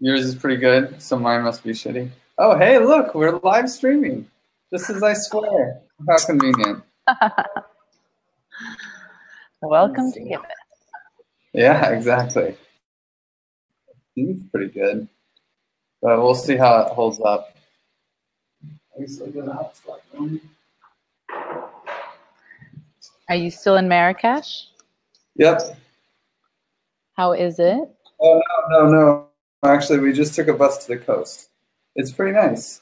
Yours is pretty good, so mine must be shitty. Oh, hey, look, we're live streaming. Just as I swear. How convenient. Welcome to Giveth. Yeah, exactly. It's pretty good. But we'll see how it holds up. Are you still in Marrakesh? Yep. How is it? Oh, no. Actually, we just took a bus to the coast. It's pretty nice.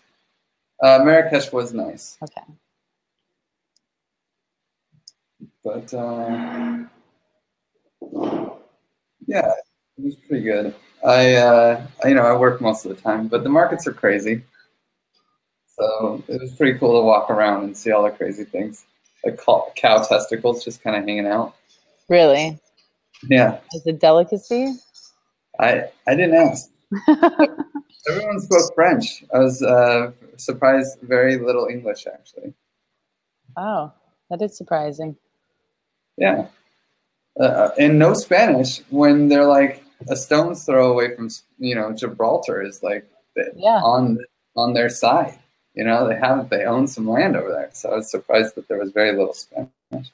Marrakesh was nice. Okay. But, yeah, it was pretty good. I work most of the time, but the markets are crazy. So it was pretty cool to walk around and see all the crazy things, like cow testicles just kind of hanging out. Really? Yeah. Is it delicacy? I didn't ask. Everyone spoke French. I was surprised very little English, actually. Oh, that is surprising. Yeah. And no Spanish when they're like a stone's throw away from, Gibraltar is like on their side. They own some land over there. So I was surprised that there was very little Spanish.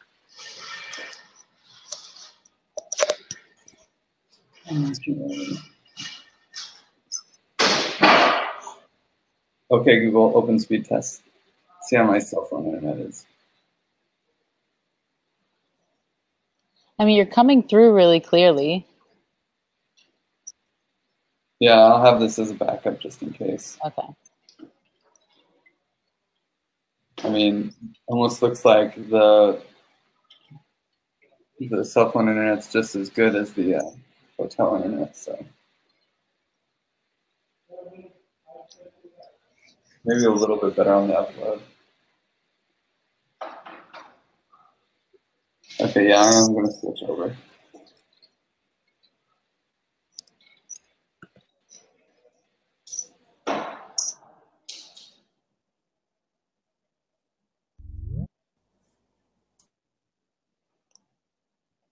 Okay, Google, open speed test. See how my cell phone internet is. I mean, you're coming through really clearly. Yeah, I'll have this as a backup just in case. Okay. I mean, almost looks like the cell phone internet's just as good as the hotel internet, so maybe a little bit better on the upload. Okay, yeah, I'm going to switch over.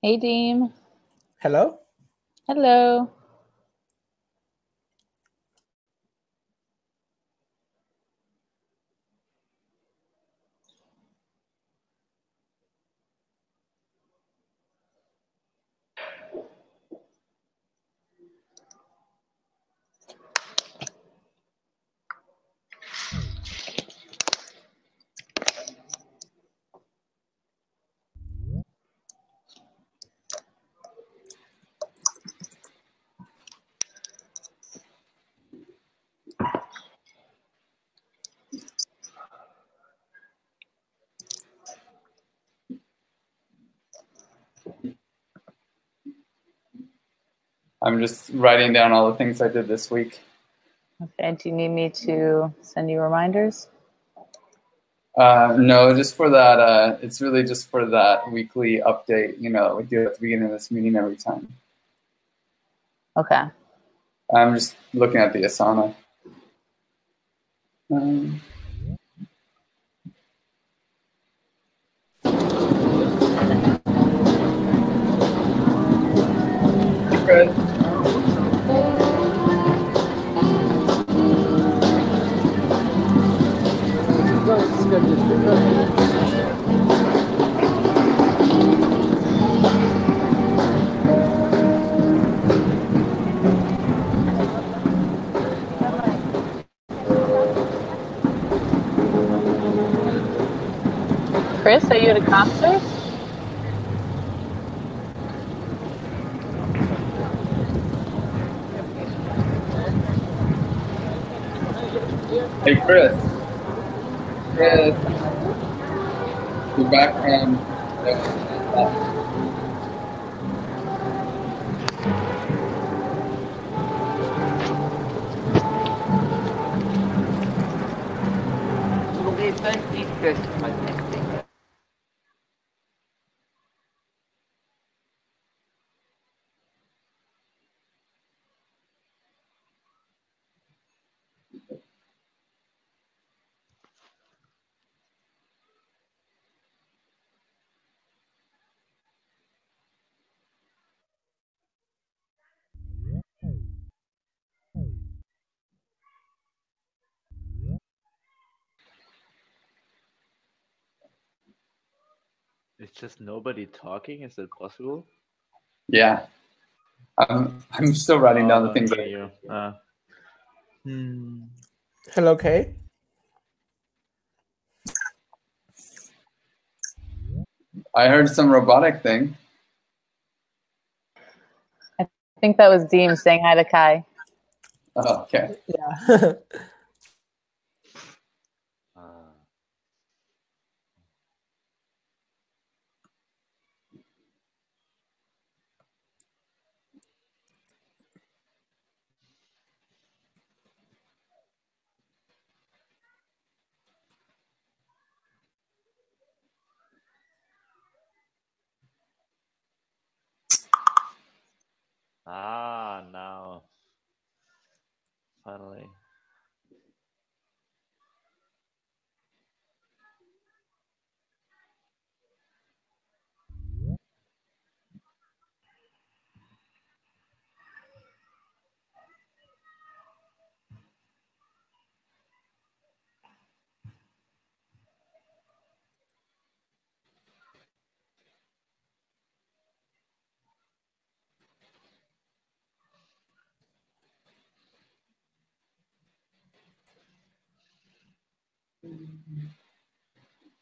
Hey, Deem. Hello? Hello. I'm just writing down all the things I did this week. Okay, do you need me to send you reminders? No, just for that. It's really just for that weekly update, we do at the beginning of this meeting every time. Okay. I'm just looking at the Asana. Good. Chris, are you at a concert? Hey, Chris. Your background. It's just nobody talking. Is that possible? Yeah. I'm still writing down the things that you. Hello, Kay. I heard some robotic thing. I think that was Deem saying hi to Kai. Oh, okay. Yeah. Now. Finally.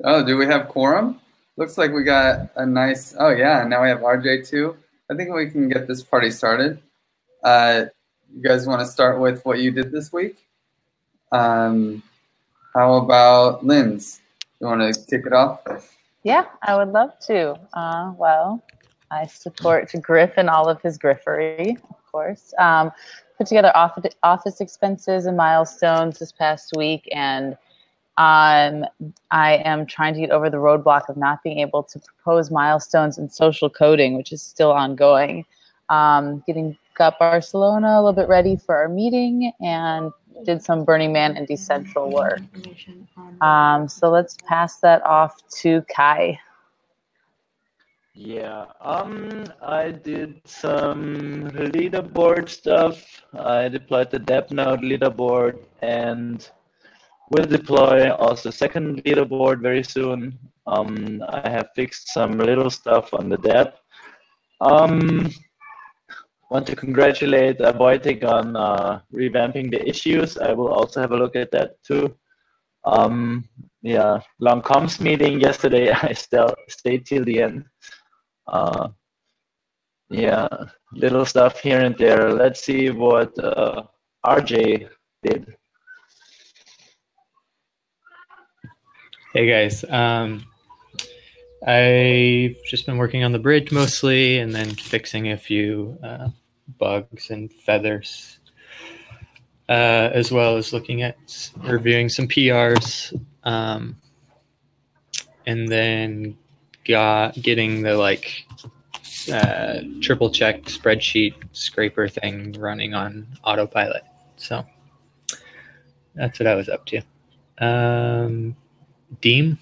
Oh, do we have quorum? Looks like we got a nice. Oh yeah, now we have RJ too. I think we can get this party started. You guys want to start with what you did this week? How about Linz? You want to kick it off? Yeah, I would love to. Well, I support Griff and all of his griffery, of course. Put together office expenses and milestones this past week, and I am trying to get over the roadblock of not being able to propose milestones in social coding, which is still ongoing. Got Barcelona a little bit ready for our meeting and did some Burning Man and Decentral work. So let's pass that off to Kai. Yeah, I did some leaderboard stuff. I deployed the dep node leaderboard and will deploy also second leaderboard very soon. I have fixed some little stuff on the dep. Want to congratulate Wojtek on revamping the issues. I will also have a look at that too. Yeah, long comms meeting yesterday. I still stayed till the end. Yeah, little stuff here and there. Let's see what RJ did. Hey guys, I've just been working on the bridge mostly and then fixing a few bugs and feathers, as well as looking at reviewing some PRs, and then getting the triple check spreadsheet scraper thing running on autopilot. So that's what I was up to. Deem?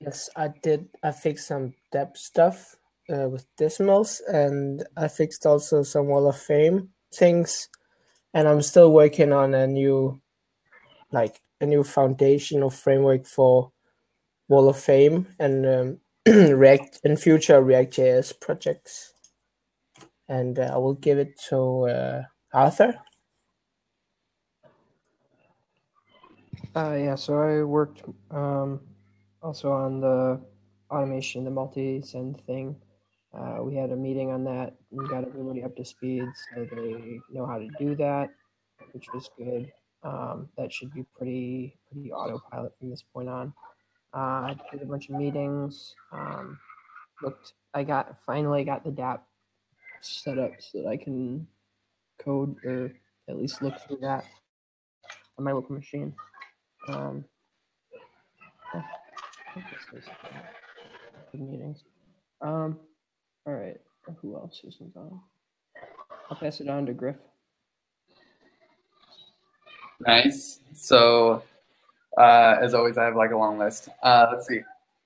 Yes, I did. I fixed some depth stuff with decimals, and I fixed also some Wall of Fame things. And I'm still working on a new foundational framework for Wall of Fame and React and future React.js projects. And I will give it to Arthur. Yeah, so I worked also on the automation, the multi-send thing. We had a meeting on that and got everybody up to speed so they know how to do that, which was good. That should be pretty autopilot from this point on. I did a bunch of meetings. I finally got the DApp set up so that I can code or at least look through that on my local machine. Good meetings. All right. Who else isn't on? I'll pass it on to Griff. Nice. So, as always, I have like a long list. Let's see.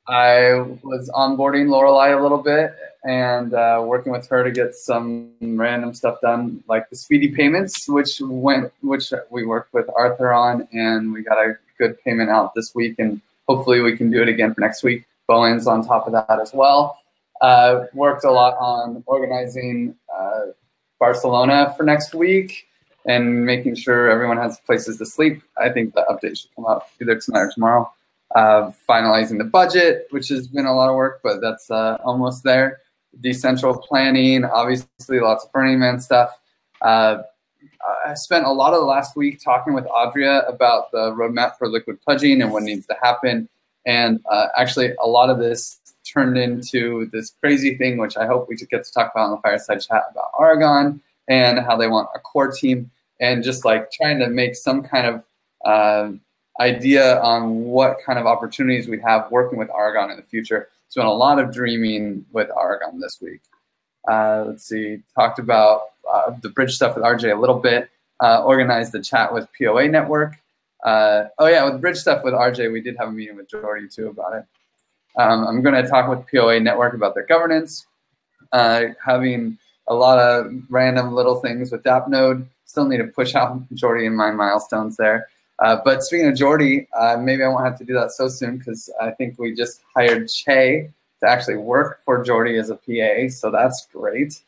I was onboarding Lorelei a little bit and working with her to get some random stuff done, like the speedy payments, which we worked with Arthur on, and we got a good payment out this week. And hopefully we can do it again for next week. Bowen's on top of that as well. Worked a lot on organizing Barcelona for next week and making sure everyone has places to sleep. I think the update should come out either tonight or tomorrow. Finalizing the budget, which has been a lot of work, but that's almost there. Decentral planning, obviously lots of Burning Man stuff. I spent a lot of the last week talking with Adria about the roadmap for liquid pledging and what needs to happen. And actually, a lot of this turned into this crazy thing, which I hope we get to talk about on the fireside chat about Aragon and how they want a core team and just like trying to make some kind of idea on what kind of opportunities we have working with Aragon in the future. Spent a lot of dreaming with Aragon this week. Let's see, talked about the bridge stuff with RJ a little bit, organized the chat with POA Network. Oh yeah, with bridge stuff with RJ, we did have a meeting with Jordy too about it. I'm going to talk with POA Network about their governance, having a lot of random little things with DAppNode. Still need to push out Jordy and my milestones there. But speaking of Jordy, maybe I won't have to do that so soon because I think we just hired Che to actually work for Jordy as a PA, so that's great.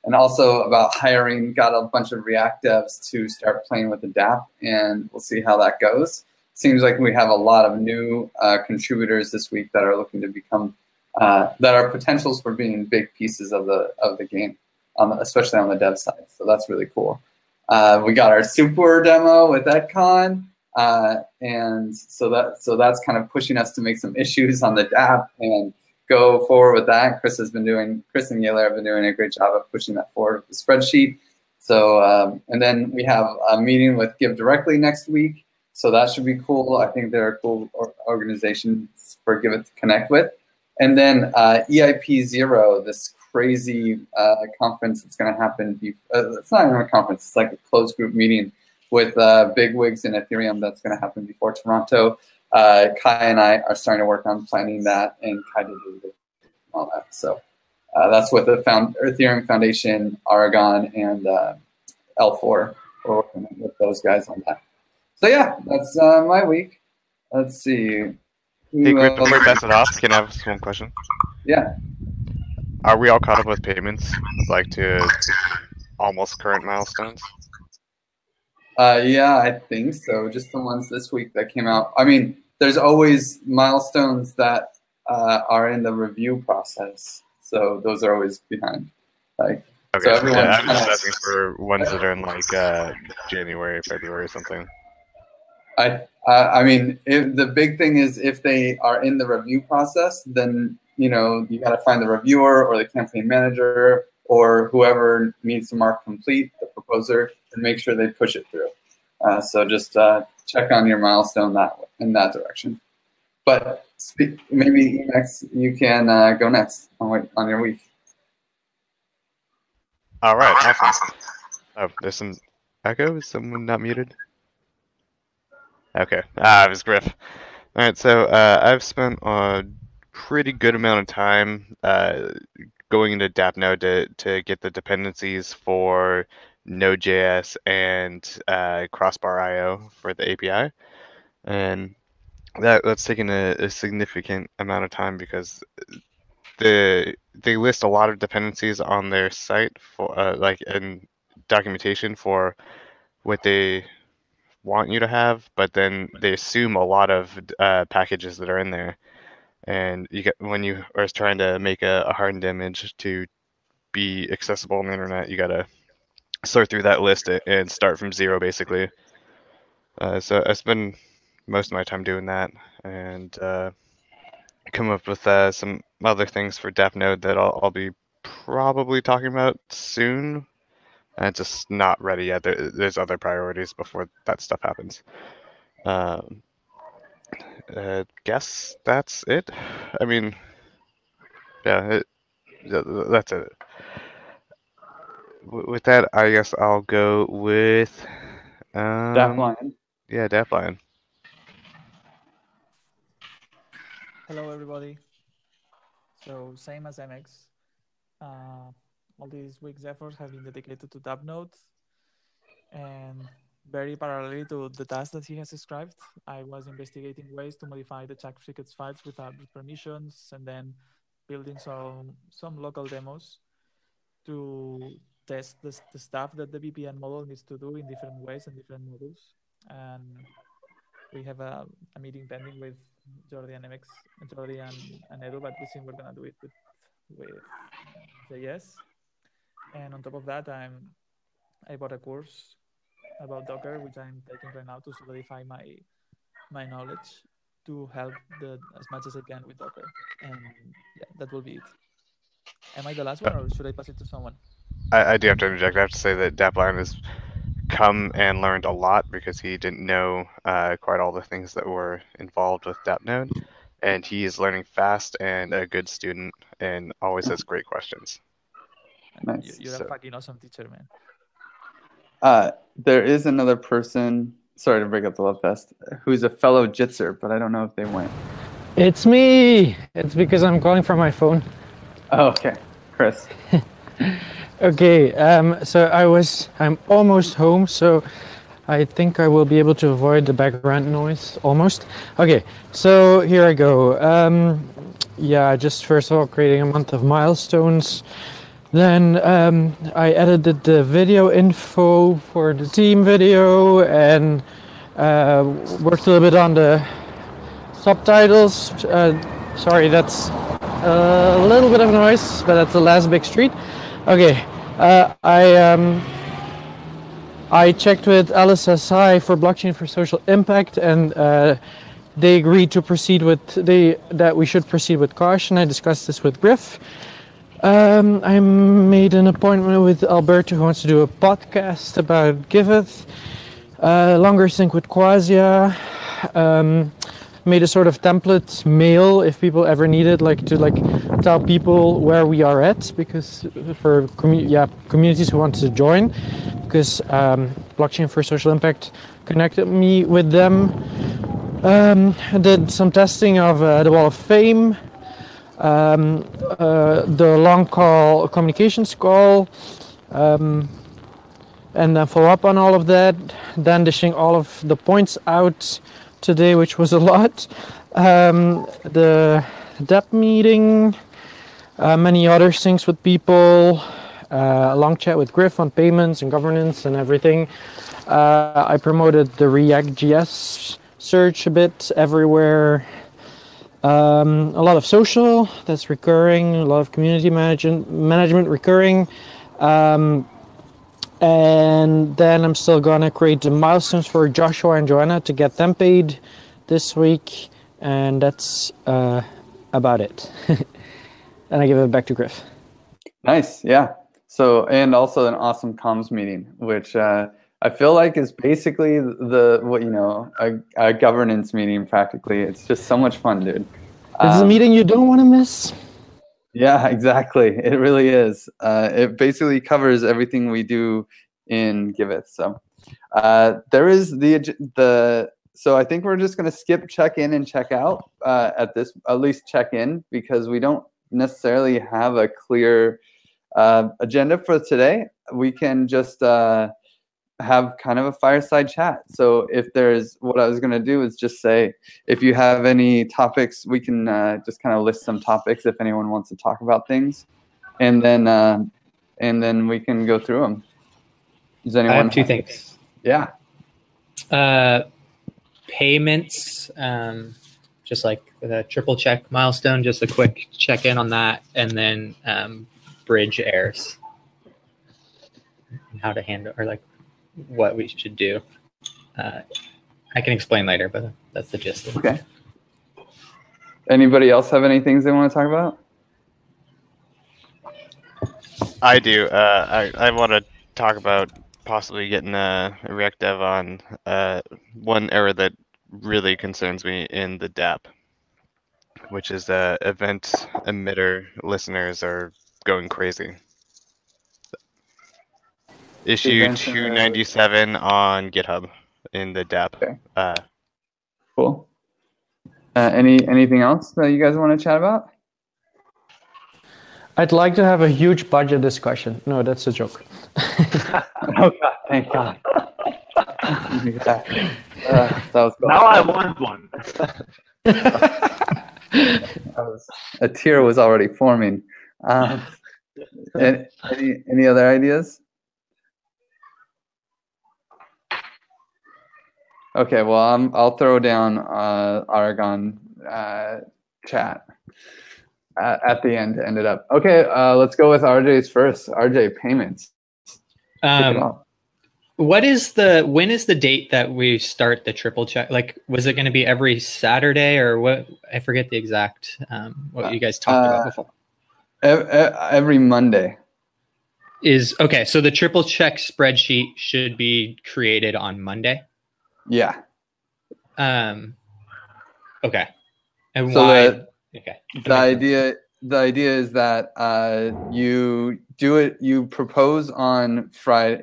And also about hiring, got a bunch of React devs to start playing with the Dapp, and we'll see how that goes. Seems like we have a lot of new contributors this week that are looking to become, that are potentials for being big pieces of the game, especially on the dev side. So that's really cool. We got our super demo with EdCon. And so that's kind of pushing us to make some issues on the Dapp and go forward with that. Chris and Yaler have been doing a great job of pushing that forward with the spreadsheet. So, and then we have a meeting with Give Directly next week. So that should be cool. I think they're a cool organization for Giveth to connect with. And then EIP 0, this crazy conference that's going to happen. It's not even a conference. It's like a closed group meeting with big wigs in Ethereum that's going to happen before Toronto. Kai and I are starting to work on planning that, and Kai did all that. So that's with the Ethereum Foundation, Aragon, and L4. We're working with those guys on that. So yeah, that's my week. Let's see. Hey, Griff, before you pass it off, can I have one question? Yeah. Are we all caught up with payments, like to almost current milestones? Yeah, I think so. Just the ones this week that came out. I mean, there's always milestones that are in the review process, so those are always behind. Like, okay. So everyone's I'm just asking for ones that are in like January, February, or something. I mean, the big thing is if they are in the review process, then you got to find the reviewer or the campaign manager or whoever needs to mark complete, the proposer, and make sure they push it through. So just check on your milestone in that direction. But maybe next you can go next on your week. All right, awesome. Oh, there's some echo. Is someone not muted? Okay, it was Griff. All right, so I've spent a pretty good amount of time going into DAppNode to get the dependencies for Node.js and Crossbar IO for the API, and that's taken a significant amount of time because they list a lot of dependencies on their site for like in documentation for what they want you to have, but then they assume a lot of packages that are in there. And when you are trying to make a hardened image to be accessible on the internet, you gotta sort through that list and start from zero, basically. So I spend most of my time doing that, and come up with some other things for DAppNode that I'll be probably talking about soon. And just not ready yet. There's other priorities before that stuff happens. Guess that's it. I mean, yeah, that's it. With that, I guess I'll go with DappLion. Yeah, DappLion. Hello, everybody. So same as MX, all these week's efforts have been dedicated to DAppNode, and very parallelly to the task that he has described. I was investigating ways to modify the check tickets files without permissions, and then building some local demos to test the stuff that the VPN model needs to do in different ways and different modules. And we have a meeting pending with Jordi and Edu, but we think we're gonna do it with JS. And on top of that, I bought a course about Docker, which I'm taking right now to solidify my knowledge to help as much as I can with Docker. And yeah, that will be it. Am I the last one, or should I pass it to someone? I do have to interject. I have to say that Dapline has come and learned a lot because he didn't know quite all the things that were involved with DapNode, and he is learning fast and a good student and always has great questions. Nice. You're a fucking awesome teacher, man. There is another person, sorry to break up the love fest, who's a fellow Jitser, but I don't know if they went. It's me! It's because I'm calling from my phone. Oh, okay. Chris. Okay, so I'm almost home, so I think I will be able to avoid the background noise, almost. Okay, so here I go. Yeah, just first of all, creating a month of milestones. Then I edited the video info for the team video and worked a little bit on the subtitles. Sorry, that's a little bit of noise, but that's the last big street. Okay, I checked with LSSI for blockchain for social impact, and they agreed to proceed with that we should proceed with caution. I discussed this with Griff. I made an appointment with Alberto, who wants to do a podcast about Giveth. Longer sync with Quasia. Made a sort of template mail if people ever need it, to tell people where we are at, because for communities who want to join, because blockchain for social impact connected me with them. I did some testing of the Wall of Fame, the long call communications call, and then follow up on all of that, then dishing all of the points out today, which was a lot. The DEP meeting, many other things with people, a long chat with Griff on payments and governance and everything. I promoted the React.js search a bit everywhere. A lot of social, that's recurring, a lot of community management recurring. And then I'm still gonna create the milestones for Joshua and Joanna to get them paid this week, and that's about it. And I give it back to Griff. Nice, yeah. So, and also an awesome comms meeting, which I feel like is basically a governance meeting practically. It's just so much fun, dude. It's a meeting you don't want to miss. Yeah, exactly. It really is. It basically covers everything we do in Giveth. So there is so I think we're just going to skip check in and check out at least check in, because we don't necessarily have a clear agenda for today. We can just have kind of a fireside chat. So what I was going to do is just say, if you have any topics, we can just kind of list some topics if anyone wants to talk about things, and then we can go through them. Does anyone I have two things. Yeah. Payments, just like the triple check milestone, just a quick check in on that, and then bridge errors, how to handle, or like what we should do. I can explain later, but that's the gist of it. Okay. Anybody else have any things they want to talk about? I do. I want to talk about possibly getting a React Dev on one error that really concerns me in the DApp, which is event emitter listeners are going crazy. Issue 297 on GitHub in the DApp. Okay. Cool. Anything else that you guys want to chat about? I'd like to have a huge budget discussion. No, that's a joke. Oh God, thank God. That was cool. Now I want one. A tear was already forming. Any other ideas? Okay, well, I'll throw down Aragon chat at the end to end it up. Okay, let's go with RJ's first. RJ, payments. When is the date that we start the triple check? Like, was it going to be every Saturday or what? I forget the exact what you guys talked about before. Every Monday. Okay, so the triple check spreadsheet should be created on Monday. Yeah. Okay. And so why? The idea is that you do it. You propose on Friday.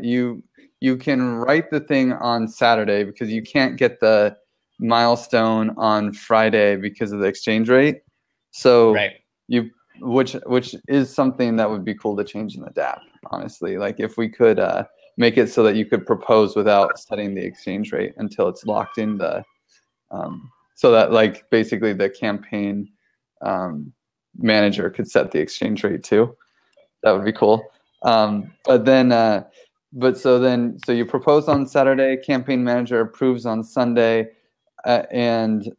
You can write the thing on Saturday because you can't get the milestone on Friday because of the exchange rate. So which is something that would be cool to change in the DApp. Honestly, like if we could make it so that you could propose without setting the exchange rate until it's locked in the so that like basically the campaign manager could set the exchange rate too. That would be cool. So you propose on Saturday, campaign manager approves on Sunday, and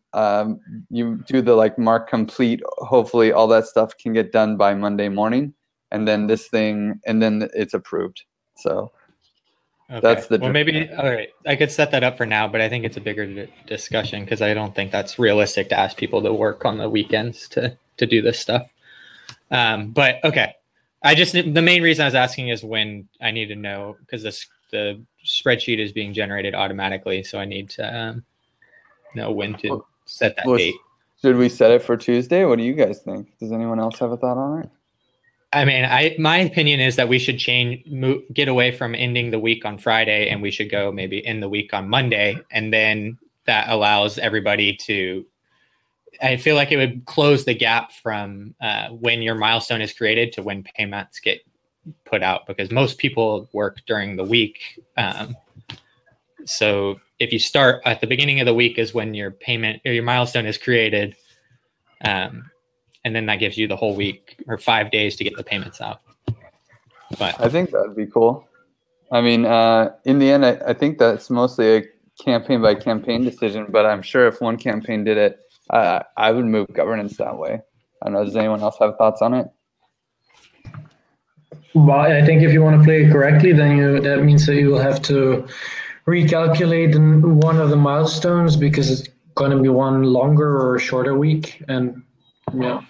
you do the like mark complete. Hopefully all that stuff can get done by Monday morning, and then it's approved. So that's the maybe all right. I could set that up for now, but I think it's a bigger discussion because I don't think that's realistic to ask people to work on the weekends to do this stuff. But okay. The main reason I was asking is when I need to know because the spreadsheet is being generated automatically, so I need to know when to set that date. Should we set it for Tuesday? What do you guys think? Does anyone else have a thought on it? I mean, my opinion is that we should get away from ending the week on Friday, and we should go maybe end the week on Monday, and then that allows everybody to. I feel like it would close the gap from when your milestone is created to when payments get put out because most people work during the week. So if you start at the beginning of the week is when your payment or your milestone is created, and then that gives you the whole week or 5 days to get the payments out. But I think that'd be cool. I mean, in the end, I think that's mostly a campaign by campaign decision, but I'm sure if one campaign did it, I would move governance that way. I don't know. Does anyone else have thoughts on it? Well, I think if you want to play it correctly, then that means that you will have to recalculate one of the milestones because it's going to be one longer or shorter week, and yeah,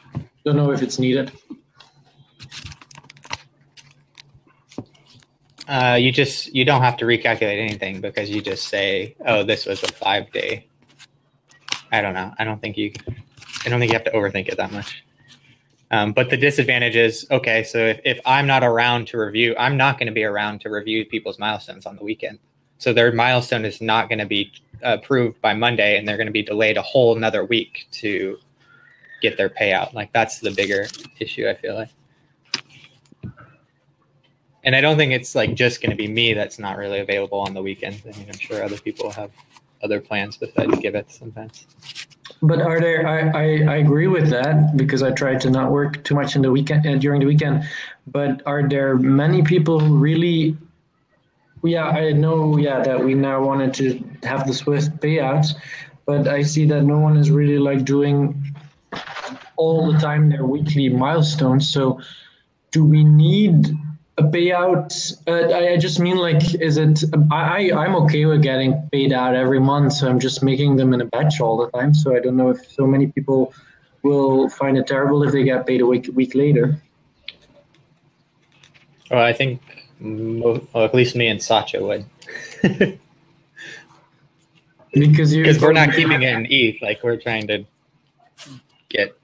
don't know if it's needed. You don't have to recalculate anything because you just say, oh, this was a 5 day. I don't know. I don't think you have to overthink it that much. But the disadvantage is, okay, so if I'm not around to review, I'm not going to be around to review people's milestones on the weekend. So their milestone is not going to be approved by Monday, and they're going to be delayed a whole another week to get their payout. Like that's the bigger issue, I feel like. And I don't think it's like just going to be me that's not really available on the weekends. I mean, I'm sure other people have other plans besides Giveth sometimes. But are there? I agree with that because I try to not work too much in the weekend during the weekend. But are there many people who really? Yeah, I know. Yeah, that we now wanted to have the swift payouts, but I see that no one is really like doing all the time their weekly milestones. So, do we need a payout? I just mean like, is it? I'm okay with getting paid out every month, so I'm just making them in a batch all the time. So I don't know if so many people will find it terrible if they get paid a week later. Well, I think at least me and Sacha would. Because we're not keeping it in ETH, like we're trying to get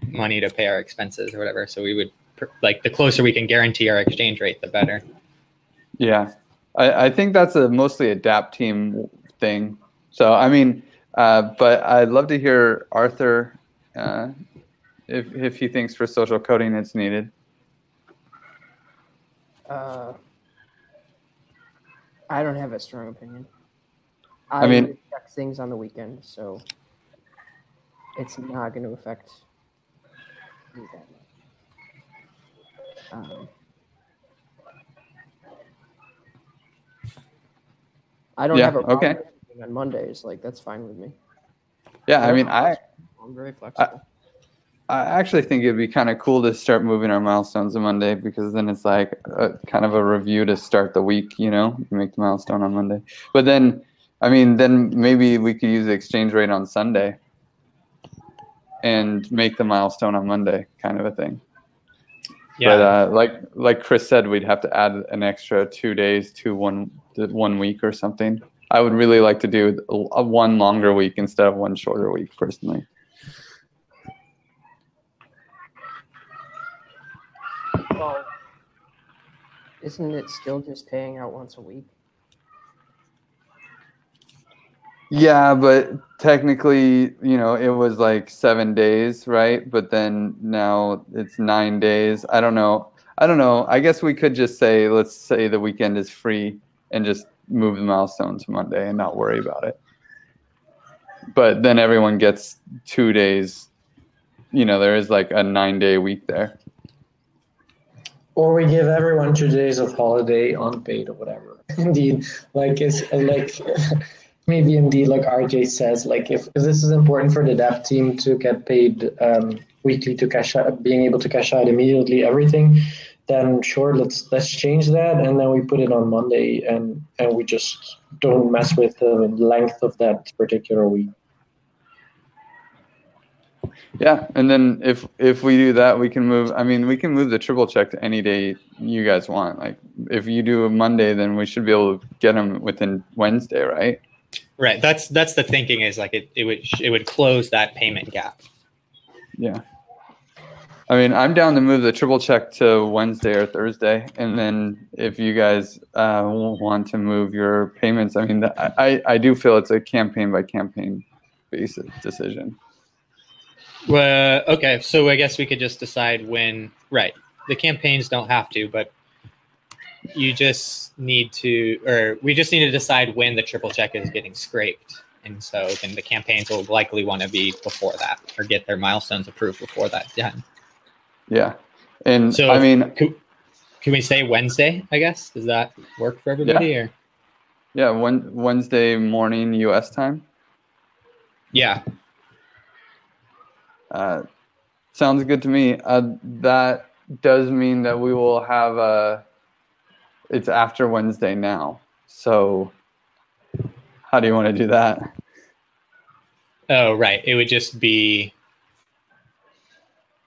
money to pay our expenses or whatever. So we would. Like the closer we can guarantee our exchange rate, the better. Yeah, I think that's mostly a DApp team thing. So I mean, but I'd love to hear Arthur if he thinks for social coding it's needed. I don't have a strong opinion. I mean, check things on the weekend, so it's not going to affect me that much. I don't have a problem on Mondays. Like, that's fine with me. Yeah, I mean, I'm very flexible. I actually think it'd be kind of cool to start moving our milestones on Monday, because then it's like kind of a review to start the week, you know, you make the milestone on Monday. But then, I mean, then maybe we could use the exchange rate on Sunday and make the milestone on Monday, kind of a thing. Yeah. But like Chris said, we'd have to add an extra 2 days to one week or something. I would really like to do a one longer week instead of one shorter week, personally. Well, isn't it still just paying out once a week? Yeah, but technically, you know, it was like 7 days, right? But then now it's 9 days. I don't know. I guess we could just say, let's say the weekend is free and just move the milestone to Monday and not worry about it. But then everyone gets 2 days. You know, there is like a 9-day week there. Or we give everyone 2 days of holiday unpaid or whatever. Indeed, like it's like maybe indeed, like RJ says, like if this is important for the dev team to get paid weekly to cash out, being able to cash out immediately everything, then sure, let's change that, and then we put it on Monday, and we just don't mess with the length of that particular week. Yeah, and then if we do that, we can move. I mean, we can move the triple check to any day you guys want. Like, if you do a Monday, then we should be able to get them within Wednesday, right? Right. That's the thinking, is like it would close that payment gap. Yeah. I mean, I'm down to move the triple check to Wednesday or Thursday, and then if you guys want to move your payments, I mean, I do feel it's a campaign by campaign basis decision. Well, okay, so I guess we could just decide when. Right, the campaigns don't have to, but you just need to, or we just need to decide when the triple check is getting scraped, and so then the campaigns will likely want to be before that, or get their milestones approved before that done. Yeah, and so I mean, can we say Wednesday? I guess, does that work for everybody? Yeah. Or Yeah, Wednesday morning U.S. time. Yeah. Sounds good to me. That does mean that we will have it's after Wednesday now. So how do you want to do that? Oh, right. It would just be,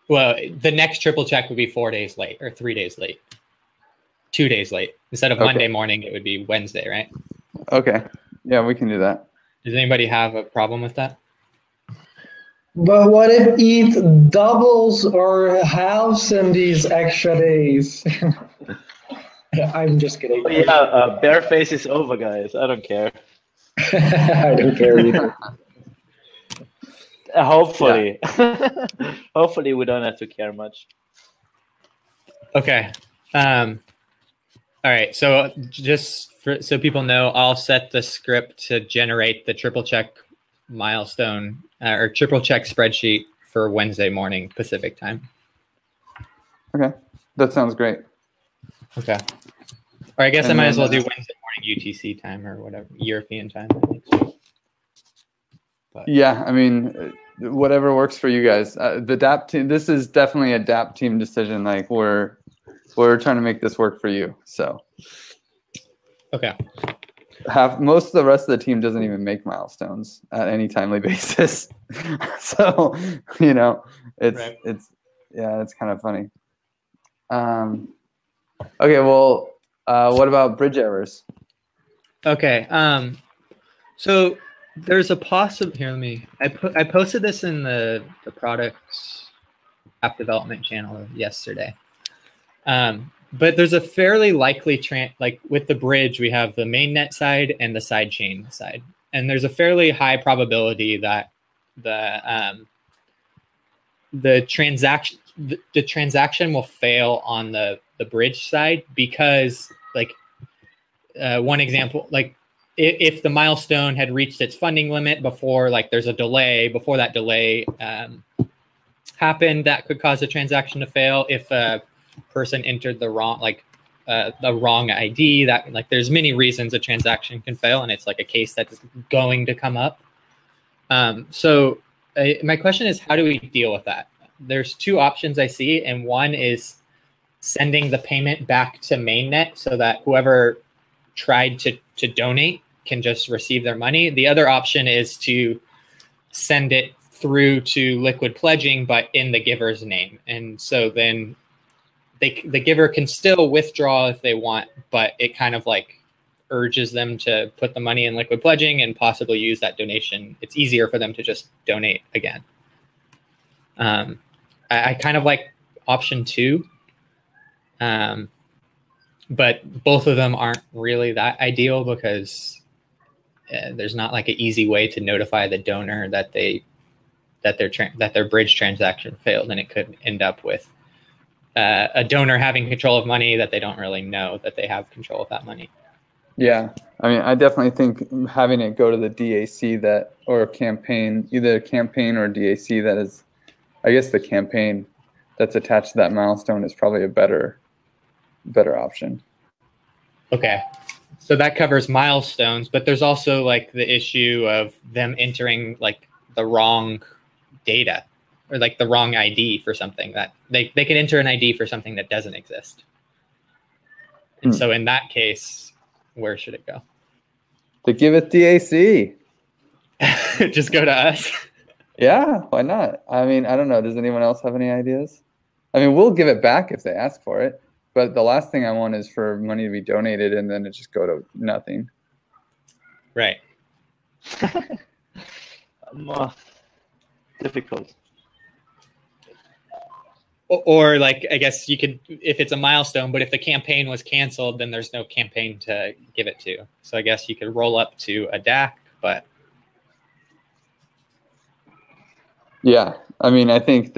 well, the next triple check would be 4 days late, or 3 days late. 2 days late. Instead of Monday morning, it would be Wednesday, right? Okay. Yeah, we can do that. Does anybody have a problem with that? But what if it doubles or halves in these extra days? I'm just kidding. Oh, yeah, Bareface is over, guys. I don't care. I don't care either. Hopefully. Yeah. Hopefully we don't have to care much. Okay. All right. So just so people know, I'll set the script to generate the triple check milestone or triple check spreadsheet for Wednesday morning Pacific time. Okay. That sounds great. Okay. Or I guess I might as well do Wednesday morning UTC time or whatever, European time. I think so. But. Yeah, I mean, whatever works for you guys. The DAP team. This is definitely a DAP team decision. Like we're trying to make this work for you. So. Okay. Most of the rest of the team doesn't even make milestones at any timely basis. So, you know, it's kind of funny. Okay, well, what about bridge errors? Okay, so there's a possible. Here, I posted this in the products app development channel yesterday. But there's a fairly likely like with the bridge, we have the mainnet side and the sidechain side, and there's a fairly high probability that the transaction will fail on the bridge side because, like, one example, like if the milestone had reached its funding limit before, like there's a delay, before that delay happened, that could cause a transaction to fail. If a person entered the wrong ID, that like there's many reasons a transaction can fail, and it's like a case that's going to come up. So my question is, how do we deal with that? There's two options I see, and one is sending the payment back to mainnet so that whoever tried to donate can just receive their money. The other option is to send it through to liquid pledging, but in the giver's name. And so then the giver can still withdraw if they want, but it kind of like urges them to put the money in liquid pledging and possibly use that donation. It's easier for them to just donate again. I kind of like option 2. But both of them aren't really that ideal because there's not like an easy way to notify the donor that their bridge transaction failed, and it could end up with a donor having control of money that they don't really know that they have control of that money. Yeah, I mean, I definitely think having it go to the DAC or campaign, either campaign or DAC that is, I guess the campaign that's attached to that milestone is probably a better option. Okay, so that covers milestones, but there's also like the issue of them entering like the wrong data or like the wrong ID for something that they can enter an ID for something that doesn't exist. And so in that case, where should it go? The Giveth DAC. Just go to us. Yeah, why not? I mean, I don't know. Does anyone else have any ideas? I mean, we'll give it back if they ask for it. But the last thing I want is for money to be donated and then it just go to nothing. Right. Difficult. Or like, I guess you could, if it's a milestone, but if the campaign was canceled, then there's no campaign to give it to. So I guess you could roll up to a DAC, but. Yeah. I mean, I think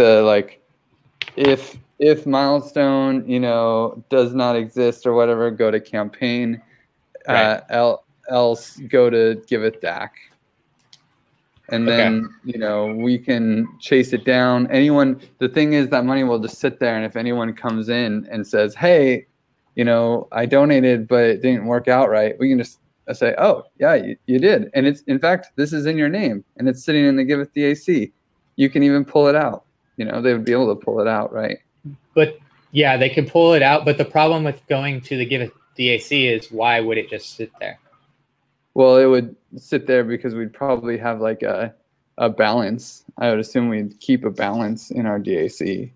if milestone, does not exist or whatever, go to campaign, right. Else go to Giveth DAC. And then, we can chase it down. The thing is that money will just sit there. And if anyone comes in and says, hey, I donated, but it didn't work out right, we can just say, oh, yeah, you did. And in fact, this is in your name and it's sitting in the Giveth DAC. You can even pull it out. They would be able to pull it out, right? But yeah, they can pull it out. But the problem with going to the Giveth DAC is, why would it just sit there? Well, it would sit there because we'd probably have like a balance. I would assume we'd keep a balance in our DAC.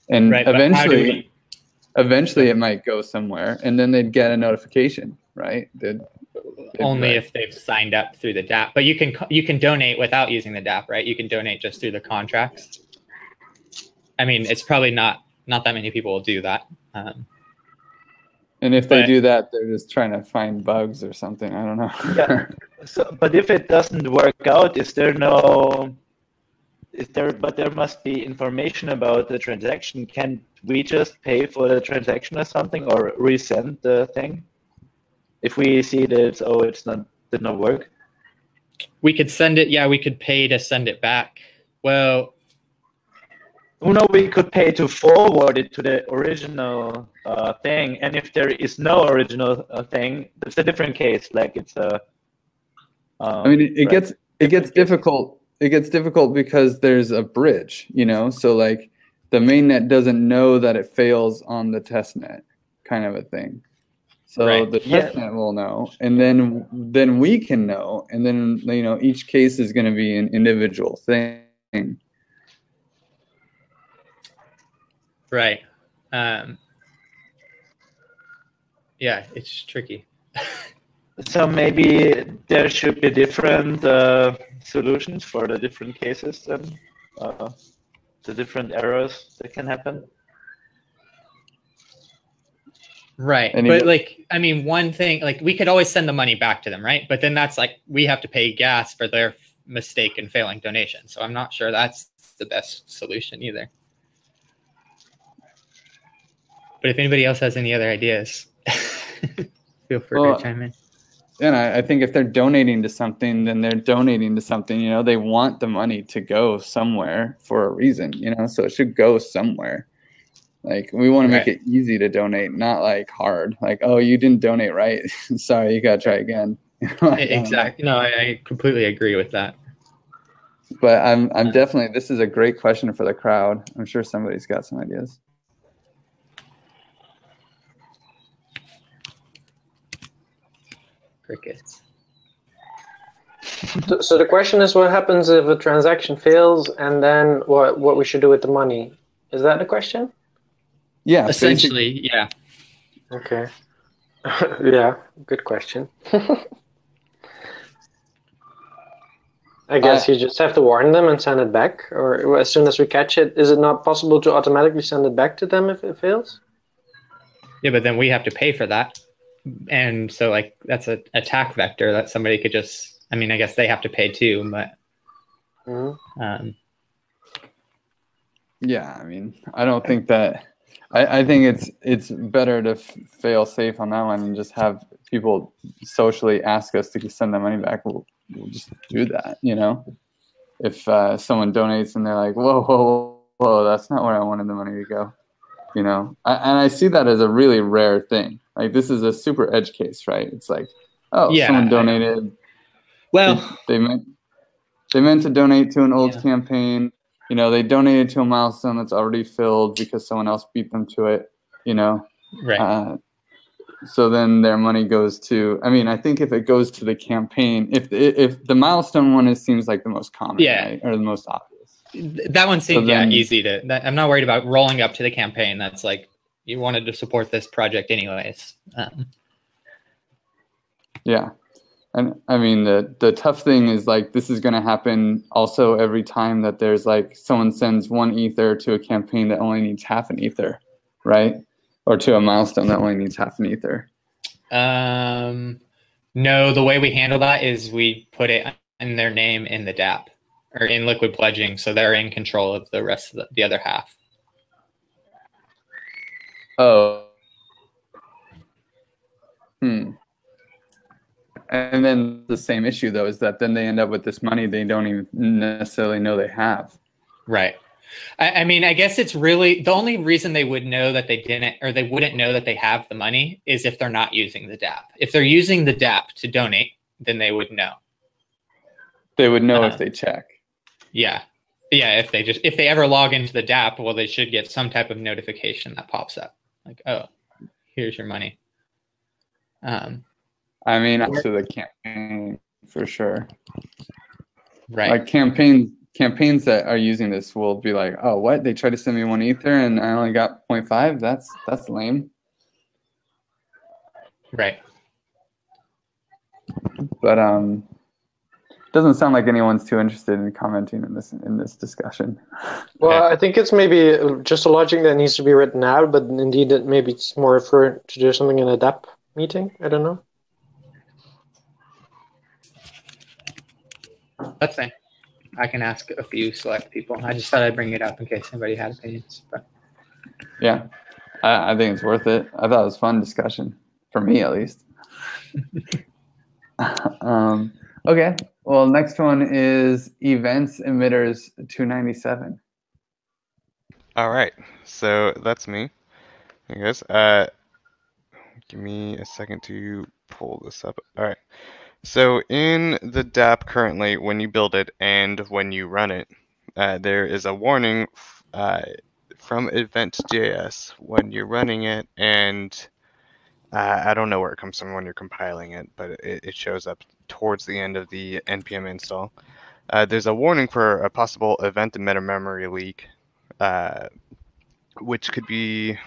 And right, eventually it might go somewhere and then they'd get a notification, right? Only if they've signed up through the DApp. But you can donate without using the DApp, right? You can donate just through the contracts. I mean, it's probably not that many people will do that. And if they do that, they're just trying to find bugs or something. I don't know. Yeah. But if it doesn't work out, but there must be information about the transaction. Can we just pay for the transaction or something, or resend the thing? If we see that did not work? We could send it, we could pay to send it back. Well, no, we could pay to forward it to the original thing, and if there is no original thing, it's a different case. Like it's a. I mean, it gets difficult. It gets difficult because there's a bridge, So like, the mainnet doesn't know that it fails on the testnet, kind of a thing. So the testnet will know, and then we can know, and then each case is going to be an individual thing. Right. Yeah, it's tricky. So maybe there should be different solutions for the different cases, then the different errors that can happen. Right. But one thing, we could always send the money back to them, right? But then that's we have to pay gas for their mistake in failing donation. So I'm not sure that's the best solution either. But if anybody else has any other ideas, feel free to chime in. and I think if they're donating to something, then they're donating to something. You know, they want the money to go somewhere for a reason. You know, so it should go somewhere. Like, we want to make it easy to donate, not like hard. Like, oh, you didn't donate right. Sorry, you gotta try again. Like, exactly. No, I completely agree with that. But I'm definitely, this is a great question for the crowd. I'm sure somebody's got some ideas. Crickets. So the question is, what happens if a transaction fails, and then what we should do with the money? Is that the question? Yeah, essentially, yeah. Okay. Yeah, good question. I guess you just have to warn them and send it back, or as soon as we catch it, is it not possible to automatically send it back to them if it fails? Yeah, but then we have to pay for that. And so, like, that's an attack vector that somebody could just, I mean, I guess they have to pay too, but. Yeah, I mean, I don't think that, I think it's better to fail safe on that one and just have people socially ask us to send the money back. We'll just do that, you know? If someone donates and they're like, whoa, that's not where I wanted the money to go, you know? And I see that as a really rare thing. Like, this is a super edge case, right? It's like, oh, yeah, someone donated. Well, they meant to donate to an old campaign. You know, they donated to a milestone that's already filled because someone else beat them to it, you know? Right. So then their money goes to, I mean, I think if it goes to the campaign, if the milestone one seems like the most common, right? Or the most obvious. That one seems, easy to, I'm not worried about rolling up to the campaign. That's like, you wanted to support this project anyways. Yeah. And I mean, the tough thing is, like, this is going to happen also every time that there's, like, someone sends 1 ether to a campaign that only needs half an ether, right? Or to a milestone that only needs half an ether. No, the way we handle that is we put it in their name in the DApp or in liquid pledging, so they're in control of the rest of the other half. Oh. And then the same issue, though, is that then they end up with this money they don't even necessarily know they have. Right. I mean, I guess it's really the only reason they would know that they didn't, or they wouldn't know that they have the money, is if they're not using the DApp. If they're using the DApp to donate, then they would know. They would know if they check. Yeah. Yeah. If they ever log into the DApp, well, they should get some type of notification that pops up. Like, oh, here's your money. I mean, to the campaign for sure. Right. Like, campaigns that are using this will be like, oh, what? They tried to send me 1 ether and I only got 0.5? That's lame. Right. But doesn't sound like anyone's too interested in commenting in this discussion. Well, I think it's maybe just a logic that needs to be written out, but indeed that maybe it's more for to do something in a DApp meeting. I don't know. That's fine. I can ask a few select people. I just thought I'd bring it up in case anybody had opinions. But yeah, I think it's worth it. I thought it was a fun discussion, for me at least. Okay, well, next one is events emitters 297. All right, so that's me. I guess. Give me a second to pull this up. All right. So in the DApp currently, when you build it and when you run it, there is a warning from event.js when you're running it, and I don't know where it comes from when you're compiling it, but it shows up towards the end of the npm install. There's a warning for a possible event emitter memory leak, which could be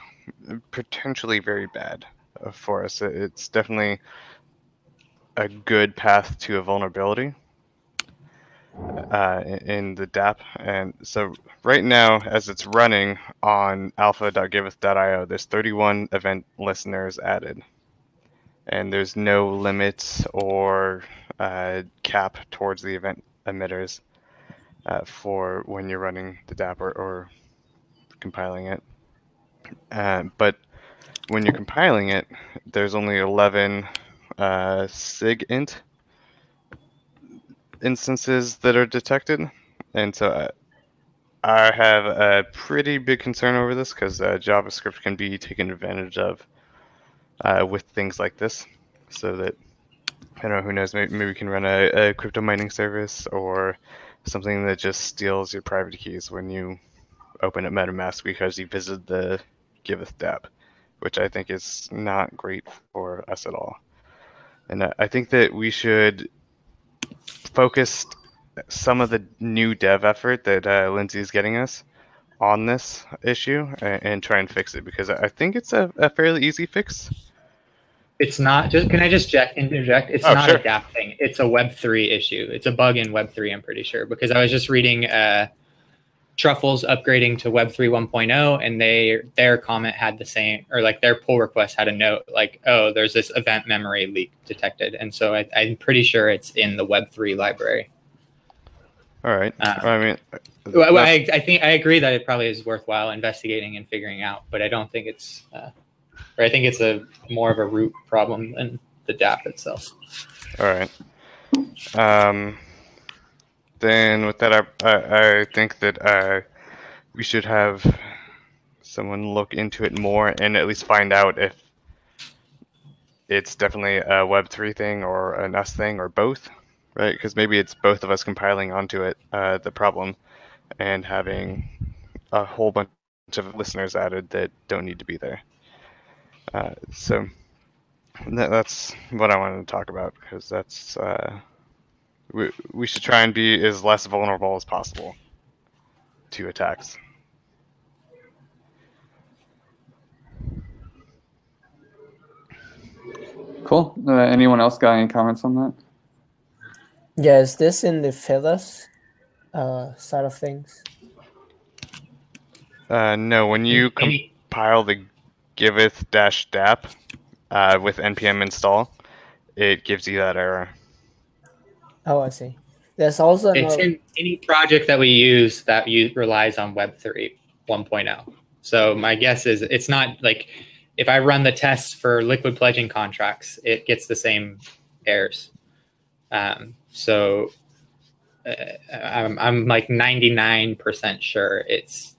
potentially very bad for us. It's definitely a good path to a vulnerability in the DApp. And so right now, as it's running on alpha.giveth.io, there's 31 event listeners added. And there's no limits or cap towards the event emitters for when you're running the DApp or compiling it. But when you're compiling it, there's only 11 SIGINT instances that are detected, and so I have a pretty big concern over this because JavaScript can be taken advantage of with things like this, so that, I don't know, who knows, maybe we can run a crypto mining service or something that just steals your private keys when you open up MetaMask because you visited the Giveth dApp, which I think is not great for us at all. And I think that we should focus some of the new dev effort that Lindsay is getting us on this issue and try and fix it, because I think it's a fairly easy fix. It's not just. Can I just interject? It's not sure. A dApp thing. It's a Web3 issue. It's a bug in Web3. I'm pretty sure, because I was just reading Truffle's upgrading to Web3 1.0, and their comment had the same, or like their pull request had a note like, "Oh, there's this event memory leak detected," and so I'm pretty sure it's in the Web3 library. All right. I mean, well, I think I agree that it probably is worthwhile investigating and figuring out, but I don't think it's. Or I think it's more of a root problem than the dApp itself. All right. Then with that, I think that we should have someone look into it more and at least find out if it's definitely a Web3 thing or an us thing or both, right? Because maybe it's both of us compiling onto it, the problem, and having a whole bunch of listeners added that don't need to be there. So that's what I wanted to talk about, because that's we should try and be as less vulnerable as possible to attacks. Cool. Anyone else got any comments on that? Yeah, is this in the feathers side of things? No, when you compile the Giveth-dap with npm install, it gives you that error. Oh, I see. There's also it's in any project that we use that relies on Web3 1.0. So my guess is it's not like if I run the tests for liquid pledging contracts, it gets the same errors. So I'm like 99% sure it's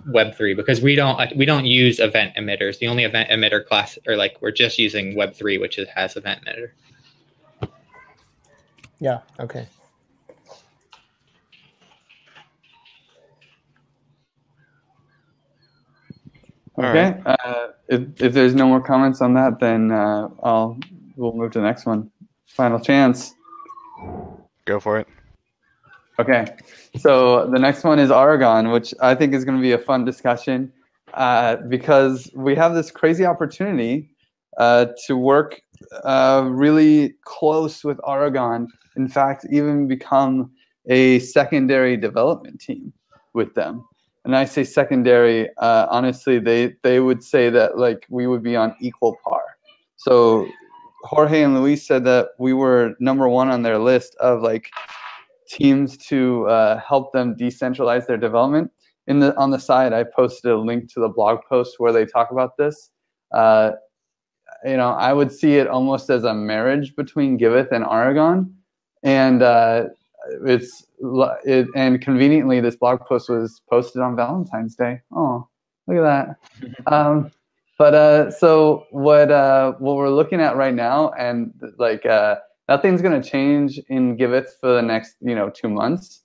Web3, because we don't use event emitters. The only event emitter class, or like we're just using Web3, which has event emitter. Yeah. Okay. Okay. If there's no more comments on that, then we'll move to the next one. Final chance. Go for it. Okay. So the next one is Aragon, which I think is going to be a fun discussion because we have this crazy opportunity to work really close with Aragon. In fact, even become a secondary development team with them. And I say secondary, honestly, they would say that like we would be on equal par. So Jorge and Luis said that we were #1 on their list of like teams to help them decentralize their development. On the side, I posted a link to the blog post where they talk about this. I would see it almost as a marriage between Giveth and Aragon, and and conveniently this blog post was posted on Valentine's Day. Oh, look at that. So what we're looking at right now, and like nothing's going to change in Giveth for the next 2 months,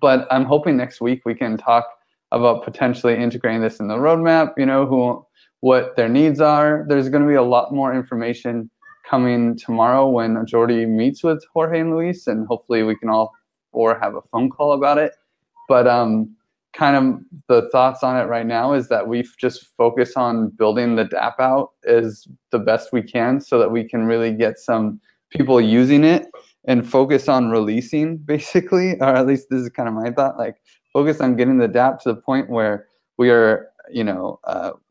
but I'm hoping next week we can talk about potentially integrating this in the roadmap. What their needs are. There's going to be a lot more information coming tomorrow when Jordi meets with Jorge and Luis, and hopefully we can all have a phone call about it. But kind of the thoughts on it right now is that we just focus on building the dApp out as the best we can so that we can really get some people using it and focus on releasing, basically, or at least this is kind of my thought, like focus on getting the dApp to the point where we are,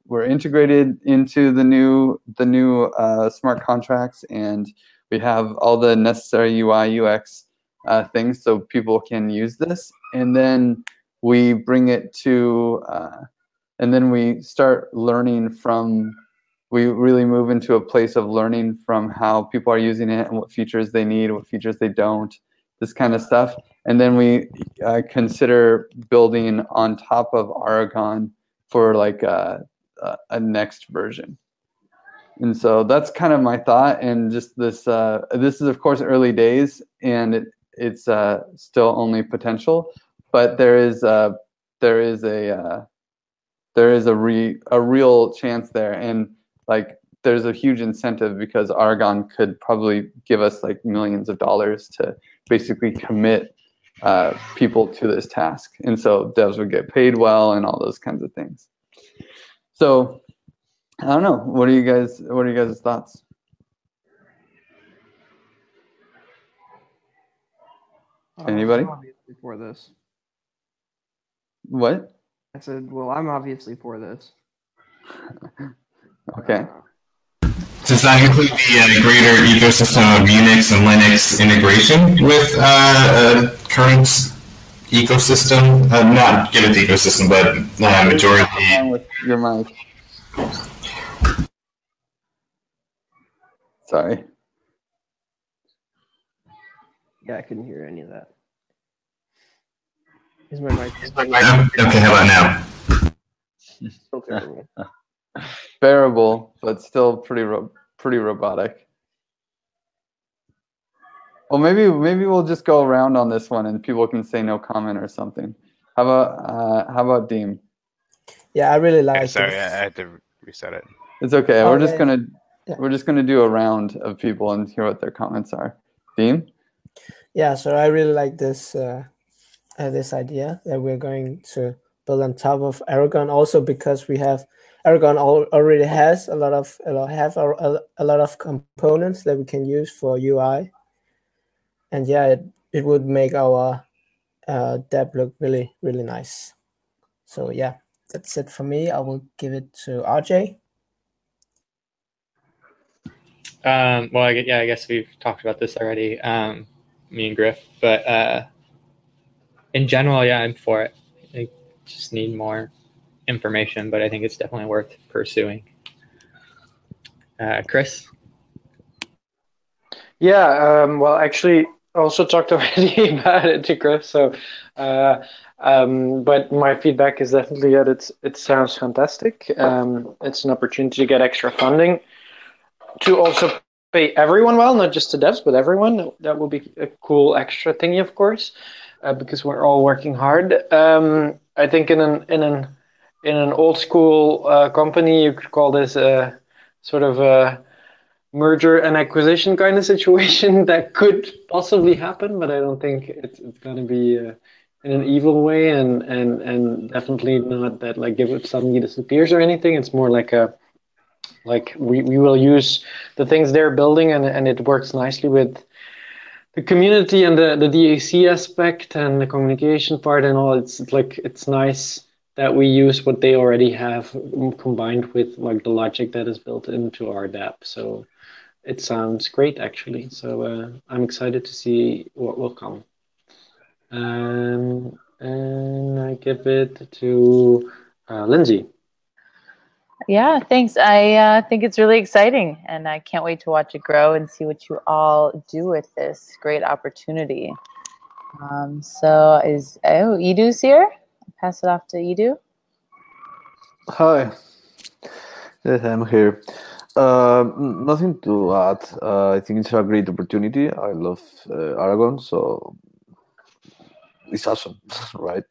we're integrated into the new smart contracts, and we have all the necessary UI UX things so people can use this, and then we bring it to and then we start learning from we really move into a place of learning from how people are using it and what features they need, what features they don't, this kind of stuff. And then we consider building on top of Aragon for like a next version. And so that's kind of my thought. And just this, this is of course early days, and it's still only potential, but there is a real chance there, and like there's a huge incentive because Aragon could probably give us like millions of dollars to basically commit people to this task, and so devs would get paid well and all those kinds of things. So I don't know. What are you guys' thoughts? Anybody? I'm obviously for this. What? I said, well, I'm obviously for this. Okay. Does that include the greater ecosystem of Unix and Linux integration with current ecosystem? Not Giveth ecosystem, but majority. With your mic. Sorry. Yeah, I couldn't hear any of that. Is my mic? Okay, how about now? Still terrible. Bearable, but still pretty robotic. Well, maybe we'll just go around on this one, and people can say no comment or something. How about Deem? Yeah, I really like it. Sorry, I had to reset it. It's okay. We're just gonna do a round of people and hear what their comments are. Deem? Yeah, so I really like this this idea that we're going to build on top of Aragon, also because we have Aragon already has a lot of components that we can use for UI, and yeah, it would make our dApp look really, really nice. So yeah, that's it for me. I will give it to RJ. Well, I guess we've talked about this already, me and Griff, but in general, yeah, I'm for it. I just need more information, but I think it's definitely worth pursuing. Chris? Yeah, well, actually, I also talked already about it to Griff, so, but my feedback is definitely that it sounds fantastic. It's an opportunity to get extra funding, to also pay everyone well, not just the devs, but everyone. That will be a cool extra thingy, of course, because we're all working hard. I think in an old school company, you could call this a sort of a merger and acquisition kind of situation that could possibly happen, but I don't think it's going to be in an evil way, and definitely not that like Giveth suddenly disappears or anything. It's more like we will use the things they're building, and it works nicely with the community and the DAC aspect and the communication part and all. It's nice that we use what they already have combined with like the logic that is built into our dApp. So it sounds great, actually. So I'm excited to see what will come. And I give it to Lindsay. Yeah, thanks. I think it's really exciting, and I can't wait to watch it grow and see what you all do with this great opportunity. So Edu's here? I'll pass it off to Edu. Hi. Yes, I'm here. Nothing to add. I think it's a great opportunity. I love Aragon, so it's awesome, right?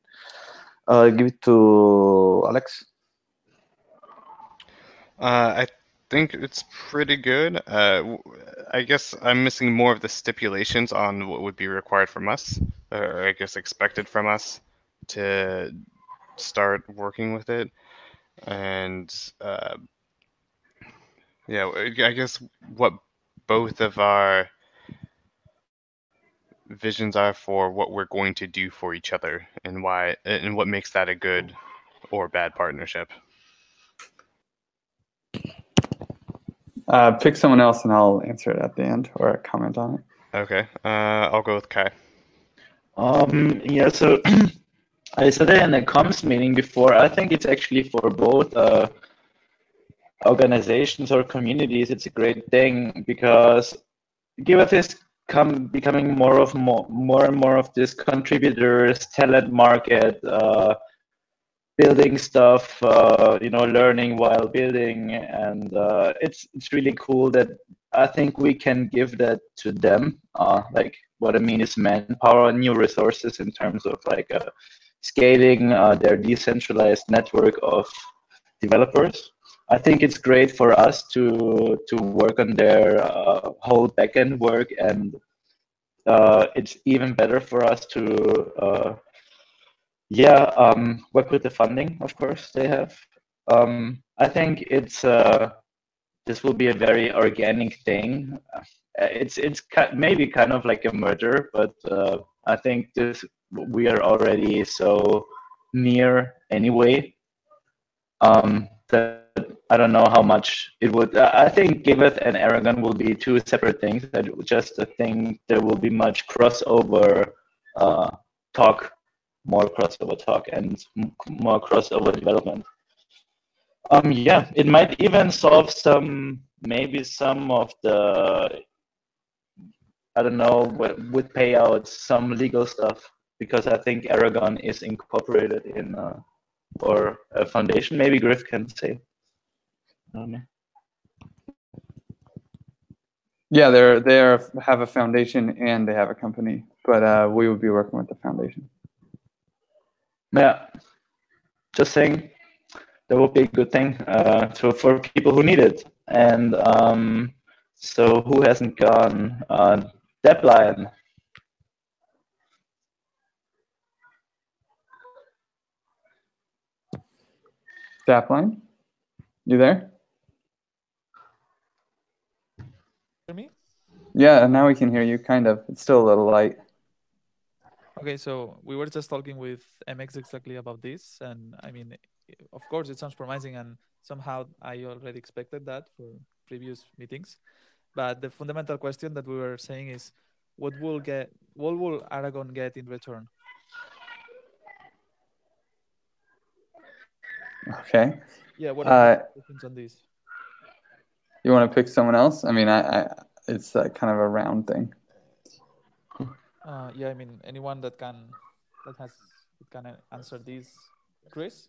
I'll give it to Alex. I think it's pretty good. I guess I'm missing more of the stipulations on what would be required from us, or I guess expected from us to start working with it. And yeah, I guess what both of our visions are for what we're going to do for each other, and why, and what makes that a good or bad partnership. Pick someone else and I'll answer it at the end or comment on it. Okay, I'll go with Kai. Yeah, so I said it in a comms meeting before. I think it's actually for both organizations or communities, it's a great thing because Giveth is becoming more and more of this contributors, talent market, building stuff, learning while building, and it's really cool that I think we can give that to them. Like what I mean is manpower, new resources in terms of like scaling their decentralized network of developers. I think it's great for us to work on their whole backend work, and it's even better for us to work with the funding, of course, they have. I think it's this will be a very organic thing. It's maybe kind of like a merger, but I think we are already so near anyway. That I don't know how much it would. I think Giveth and Aragon will be two separate things. I just think there will be much crossover talk, more crossover talk, and more crossover development. Yeah, it might even solve maybe some of the, I don't know, with payouts, some legal stuff, because I think Aragon is incorporated in or a foundation. Maybe Griff can say. Yeah, they have a foundation and they have a company, but we would be working with the foundation. Yeah, just saying that would be a good thing for people who need it. And so who hasn't gone? Depline. Dapline, you there? Hear me? Yeah, now we can hear you, kind of. It's still a little light. Okay, so we were just talking with MX exactly about this, and I mean, of course, it sounds promising, and somehow I already expected that for previous meetings. But the fundamental question that we were saying is, what will Aragon get in return? Okay. Yeah, what are your questions on this? You want to pick someone else? I mean, it's kind of a round thing. Yeah, I mean, anyone that can answer this. Chris?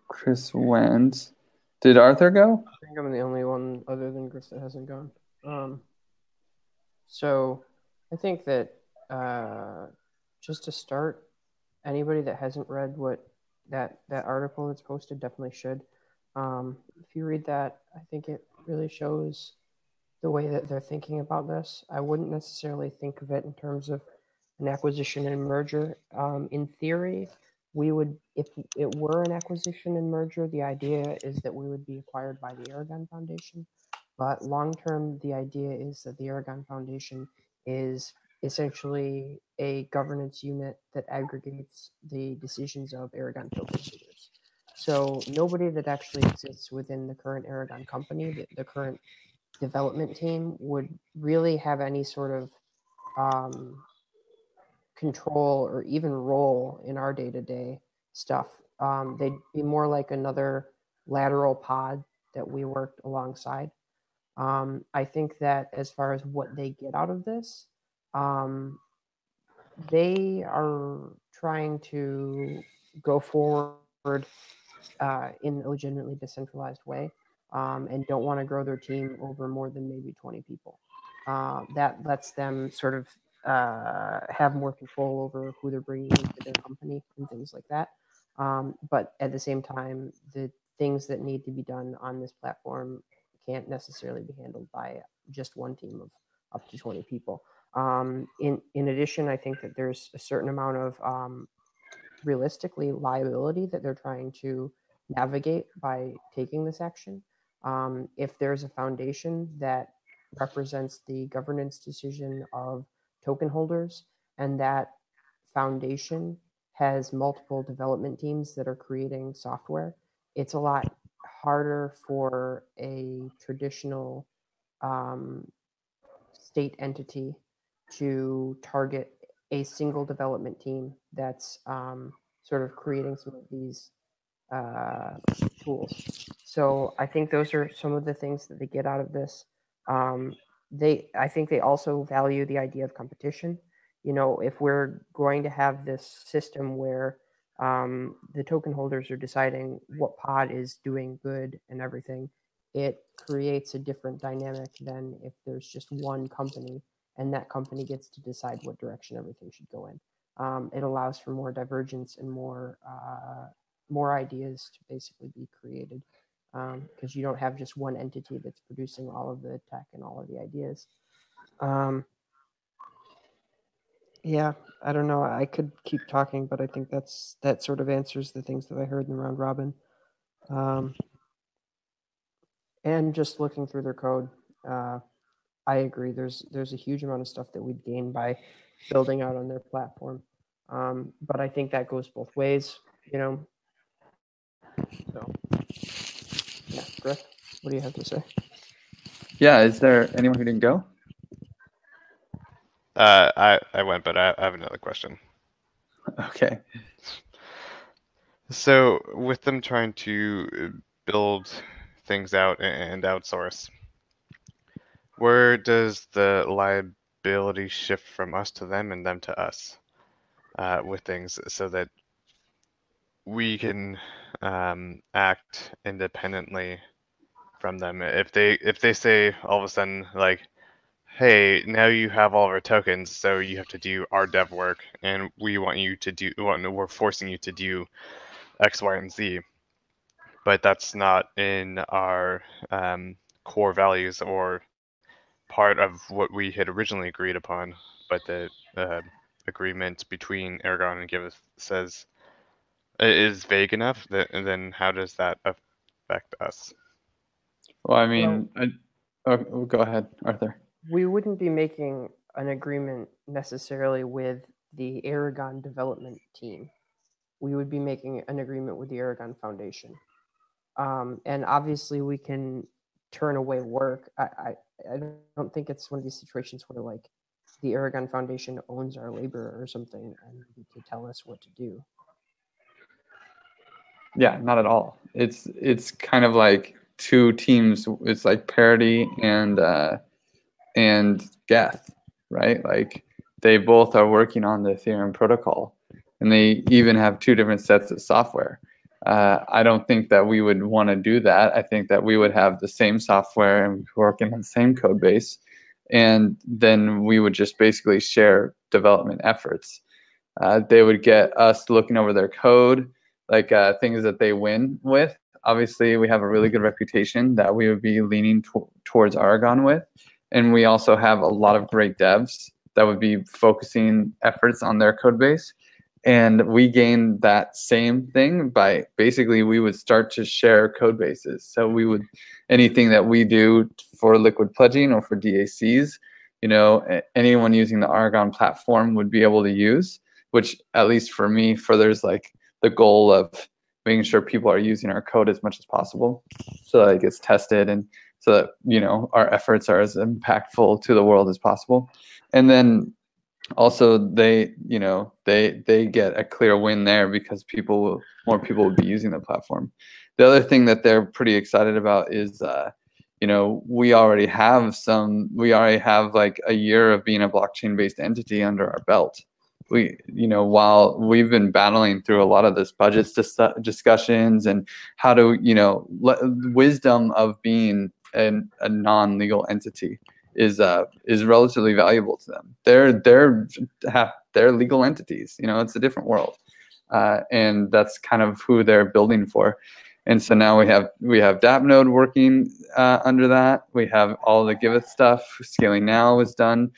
Chris went. Did Arthur go? I think I'm the only one other than Chris that hasn't gone. So I think that just to start, anybody that hasn't read what that article that's posted definitely should. If you read that, I think it really shows the way that they're thinking about this. I wouldn't necessarily think of it in terms of an acquisition and merger. In theory, we would, if it were an acquisition and merger, the idea is that we would be acquired by the Aragon Foundation. But long term, the idea is that the Aragon Foundation is essentially a governance unit that aggregates the decisions of Aragon token holders. So nobody that actually exists within the current Aragon company, the current development team, would really have any sort of control or even role in our day-to-day stuff. They'd be more like another lateral pod that we worked alongside. I think that as far as what they get out of this, they are trying to go forward in a legitimately decentralized way, and don't want to grow their team over more than maybe 20 people. That lets them sort of have more control over who they're bringing into their company and things like that. But at the same time, the things that need to be done on this platform can't necessarily be handled by just one team of up to 20 people. In addition, I think that there's a certain amount of realistically liability that they're trying to navigate by taking this action. If there's a foundation that represents the governance decision of token holders, and that foundation has multiple development teams that are creating software, it's a lot harder for a traditional state entity to target a single development team that's sort of creating some of these tools. So I think those are some of the things that they get out of this. I think they also value the idea of competition. You know, if we're going to have this system where the token holders are deciding what pod is doing good and everything, it creates a different dynamic than if there's just one company and that company gets to decide what direction everything should go in. It allows for more divergence and more ideas to basically be created, because you don't have just one entity that's producing all of the tech and all of the ideas. Yeah, I don't know. I could keep talking, but I think that sort of answers the things that I heard in the round robin. And just looking through their code, I agree. There's a huge amount of stuff that we'd gain by building out on their platform. But I think that goes both ways, you know. So, yeah, Griff, what do you have to say? Yeah, is there anyone who didn't go? I went, but I have another question. Okay. So with them trying to build things out and outsource, where does the liability shift from us to them and them to us with things, so that we can act independently from them? If they say all of a sudden, like, hey, now you have all of our tokens, so you have to do our dev work, and we want you to do, we're forcing you to do X, Y, and Z, but that's not in our core values or part of what we had originally agreed upon, but the agreement between Aragon and Giveth says is vague enough, then how does that affect us? Well, I mean, go ahead, Arthur. We wouldn't be making an agreement necessarily with the Aragon development team. We would be making an agreement with the Aragon Foundation. And obviously we can turn away work. I don't think it's one of these situations where like the Aragon Foundation owns our labor or something and to tell us what to do. Yeah, not at all. It's kind of like two teams. It's like Parity and Geth, right? Like they both are working on the Ethereum protocol, and they even have two different sets of software. I don't think that we would want to do that. I think that we would have the same software and working on the same code base, and then we would just basically share development efforts. They would get us looking over their code, like things that they win with. Obviously, we have a really good reputation that we would be leaning towards Aragon with. And we also have a lot of great devs that would be focusing efforts on their code base. And we gain that same thing by basically we would start to share code bases. So we would, anything that we do for liquid pledging or for DACs, you know, anyone using the Aragon platform would be able to use, which at least for me furthers like the goal of making sure people are using our code as much as possible so that it gets tested and so that, you know, our efforts are as impactful to the world as possible. And then also they, you know, they get a clear win there because more people will be using the platform. The other thing that they're pretty excited about is, you know, we already have like a year of being a blockchain-based entity under our belt. We, you know, while we've been battling through a lot of this budget discussions and how to, you know, wisdom of being a non-legal entity is relatively valuable to them. They're legal entities. You know, it's a different world, and that's kind of who they're building for. And so now we have DAppNode working under that. We have all the Giveth stuff. Scaling Now is done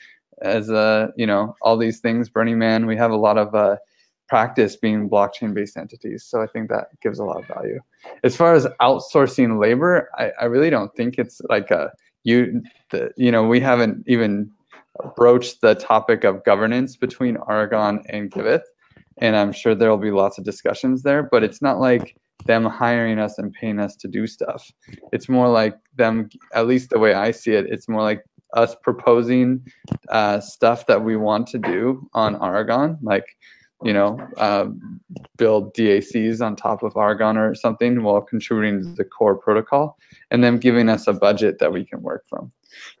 as you know, all these things. Burning Man. We have a lot of practice being blockchain-based entities. So I think that gives a lot of value. As far as outsourcing labor, I really don't think it's like you know, we haven't even broached the topic of governance between Aragon and Giveth, and I'm sure there will be lots of discussions there, but it's not like them hiring us and paying us to do stuff. It's more like them, at least the way I see it, it's more like us proposing stuff that we want to do on Aragon, like you know, build DACs on top of Argon or something while contributing to the core protocol, and then giving us a budget that we can work from.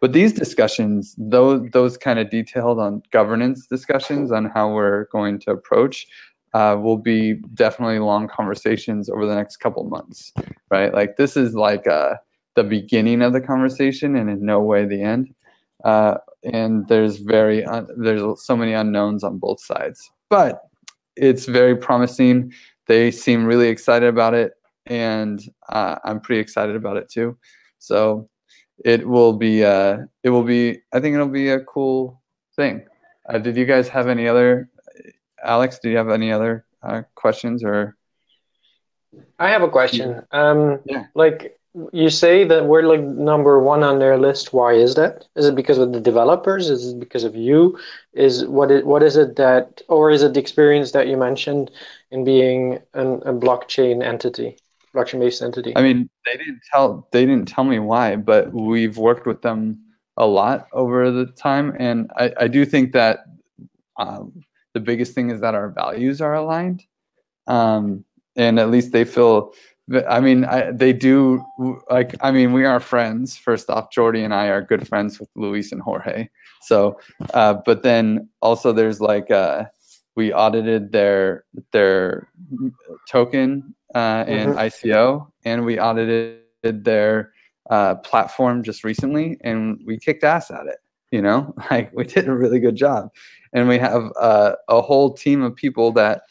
But these discussions, those kind of detailed on governance discussions on how we're going to approach, will be definitely long conversations over the next couple months, right? Like this is like the beginning of the conversation and in no way the end. And there's so many unknowns on both sides, but it's very promising. They seem really excited about it, and I'm pretty excited about it too. So it will be I think it'll be a cool thing. Did you guys have any other, Alex, do you have any other questions? Or I have a question. Yeah. Like you say that we're like number one on their list. Why is that? Is it because of the developers? Is it because of you? What is it that, or is it the experience that you mentioned in being a blockchain entity, blockchain-based entity? I mean, they didn't tell me why, but we've worked with them a lot over the time, and I do think that the biggest thing is that our values are aligned, and at least they feel. I mean, they do. Like, I mean, we are friends. First off, Jordy and I are good friends with Luis and Jorge. So, but then also there's like we audited their token and ICO, and we audited their platform just recently, and we kicked ass at it. You know, like we did a really good job, and we have a whole team of people that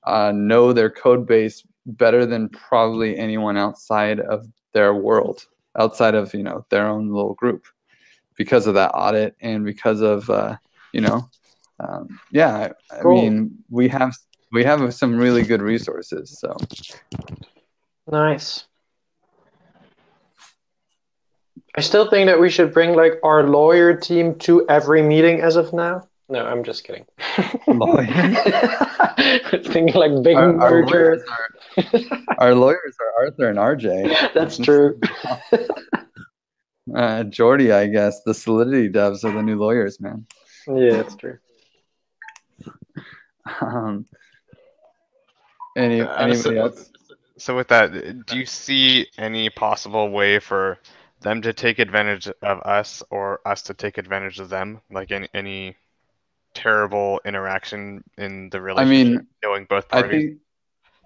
know their code base better than probably anyone outside of their world, outside of, you know, their own little group, because of that audit and because of you know, yeah. I mean, we have some really good resources. So nice. I still think that we should bring like our lawyer team to every meeting as of now. No, I'm just kidding. Lawyers? Thinking like big merger. Our lawyers are Arthur and RJ. That's true. Jordy, I guess. The Solidity devs are the new lawyers, man. Yeah, that's true. Anybody else? So with that, do you see any possible way for them to take advantage of us or us to take advantage of them? Like any terrible interaction in the relationship, I mean, knowing both parties?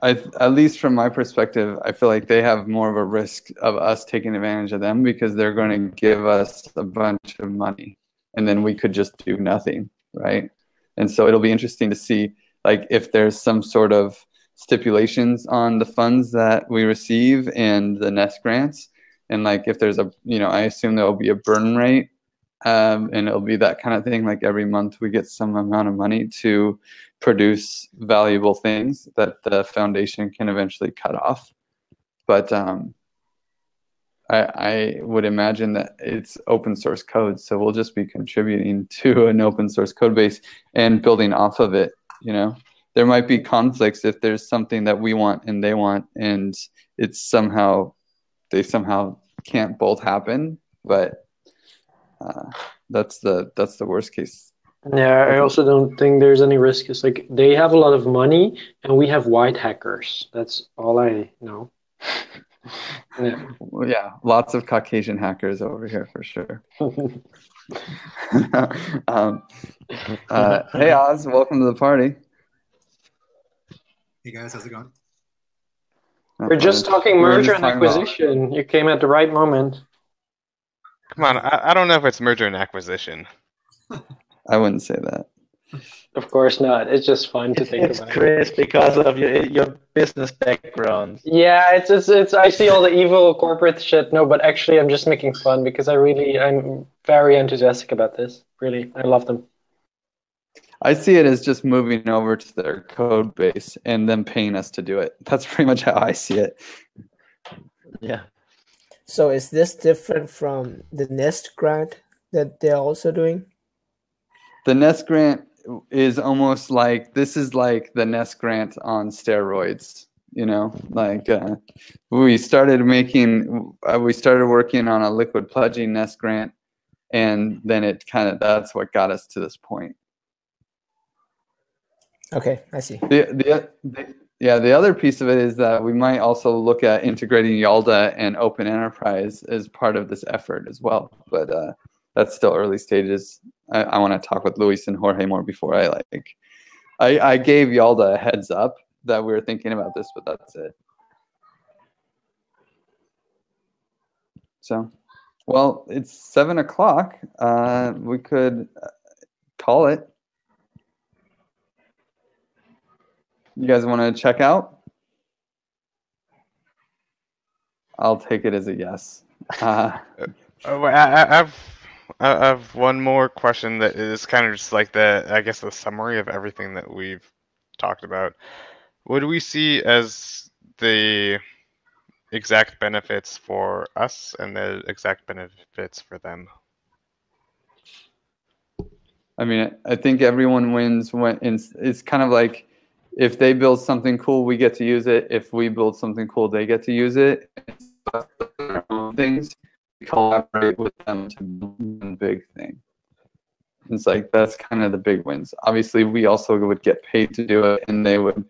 At least from my perspective, I feel like they have more of a risk of us taking advantage of them because they're going to give us a bunch of money and then we could just do nothing, right? And so it'll be interesting to see like if there's some sort of stipulations on the funds that we receive and the Nest grants. And like if there's a, you know, I assume there'll be a burn rate, and it'll be that kind of thing. Like every month we get some amount of money to produce valuable things that the foundation can eventually cut off. But I would imagine that it's open source code, so we'll just be contributing to an open source code base and building off of it. You know, there might be conflicts if there's something that we want and they want, and it's they somehow can't both happen. But that's the worst case. Yeah, I also don't think there's any risk. It's like they have a lot of money and we have white hackers. That's all I know. Yeah. Well, yeah, lots of Caucasian hackers over here for sure. Hey Oz, welcome to the party. Hey guys, how's it going? We're just talking merger and acquisition. You came at the right moment. Come on, I don't know if it's merger and acquisition. I wouldn't say that. Of course not. It's just fun to think about. It's Chris because of your business background. Yeah, it's. I see all the evil corporate shit. No, but actually, I'm just making fun because I'm very enthusiastic about this. Really, I love them. I see it as just moving over to their code base and then paying us to do it. That's pretty much how I see it. Yeah. So is this different from the Nest grant that they're also doing? The Nest grant is almost like, this is like the Nest grant on steroids, you know, like we started working on a liquid pledging Nest grant, and then that's what got us to this point. Okay, I see. The other piece of it is that we might also look at integrating Yalda and Open Enterprise as part of this effort as well. But that's still early stages. I want to talk with Luis and Jorge more before I gave Yalda a heads up that we were thinking about this, but that's it. So, well, it's 7 o'clock. We could call it. You guys want to check out? I'll take it as a yes. I have one more question that is kind of just like the summary of everything that we've talked about. What do we see as the exact benefits for us and the exact benefits for them? I mean, I think everyone wins when it's kind of like if they build something cool, we get to use it. If we build something cool, they get to use it. Things, we collaborate with them to build one big thing. It's like that's kind of the big wins. Obviously, we also would get paid to do it, and they would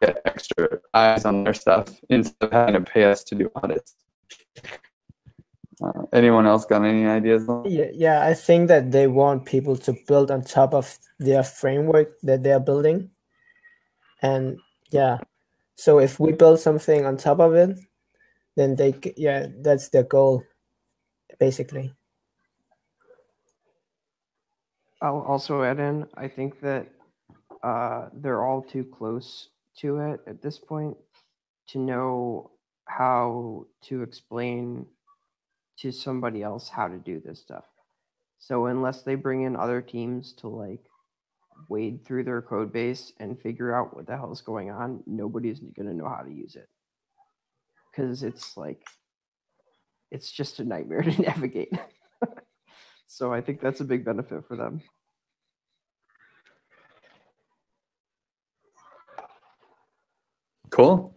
get extra eyes on their stuff instead of having to pay us to do audits. Anyone else got any ideas? Yeah, I think that they want people to build on top of their framework that they're building. And yeah, so if we build something on top of it, then that's their goal, basically. I'll also add in, I think that they're all too close to it at this point to know how to explain to somebody else how to do this stuff. So unless they bring in other teams to like wade through their code base and figure out what the hell is going on, nobody's going to know how to use it. Because it's just a nightmare to navigate. So I think that's a big benefit for them. Cool.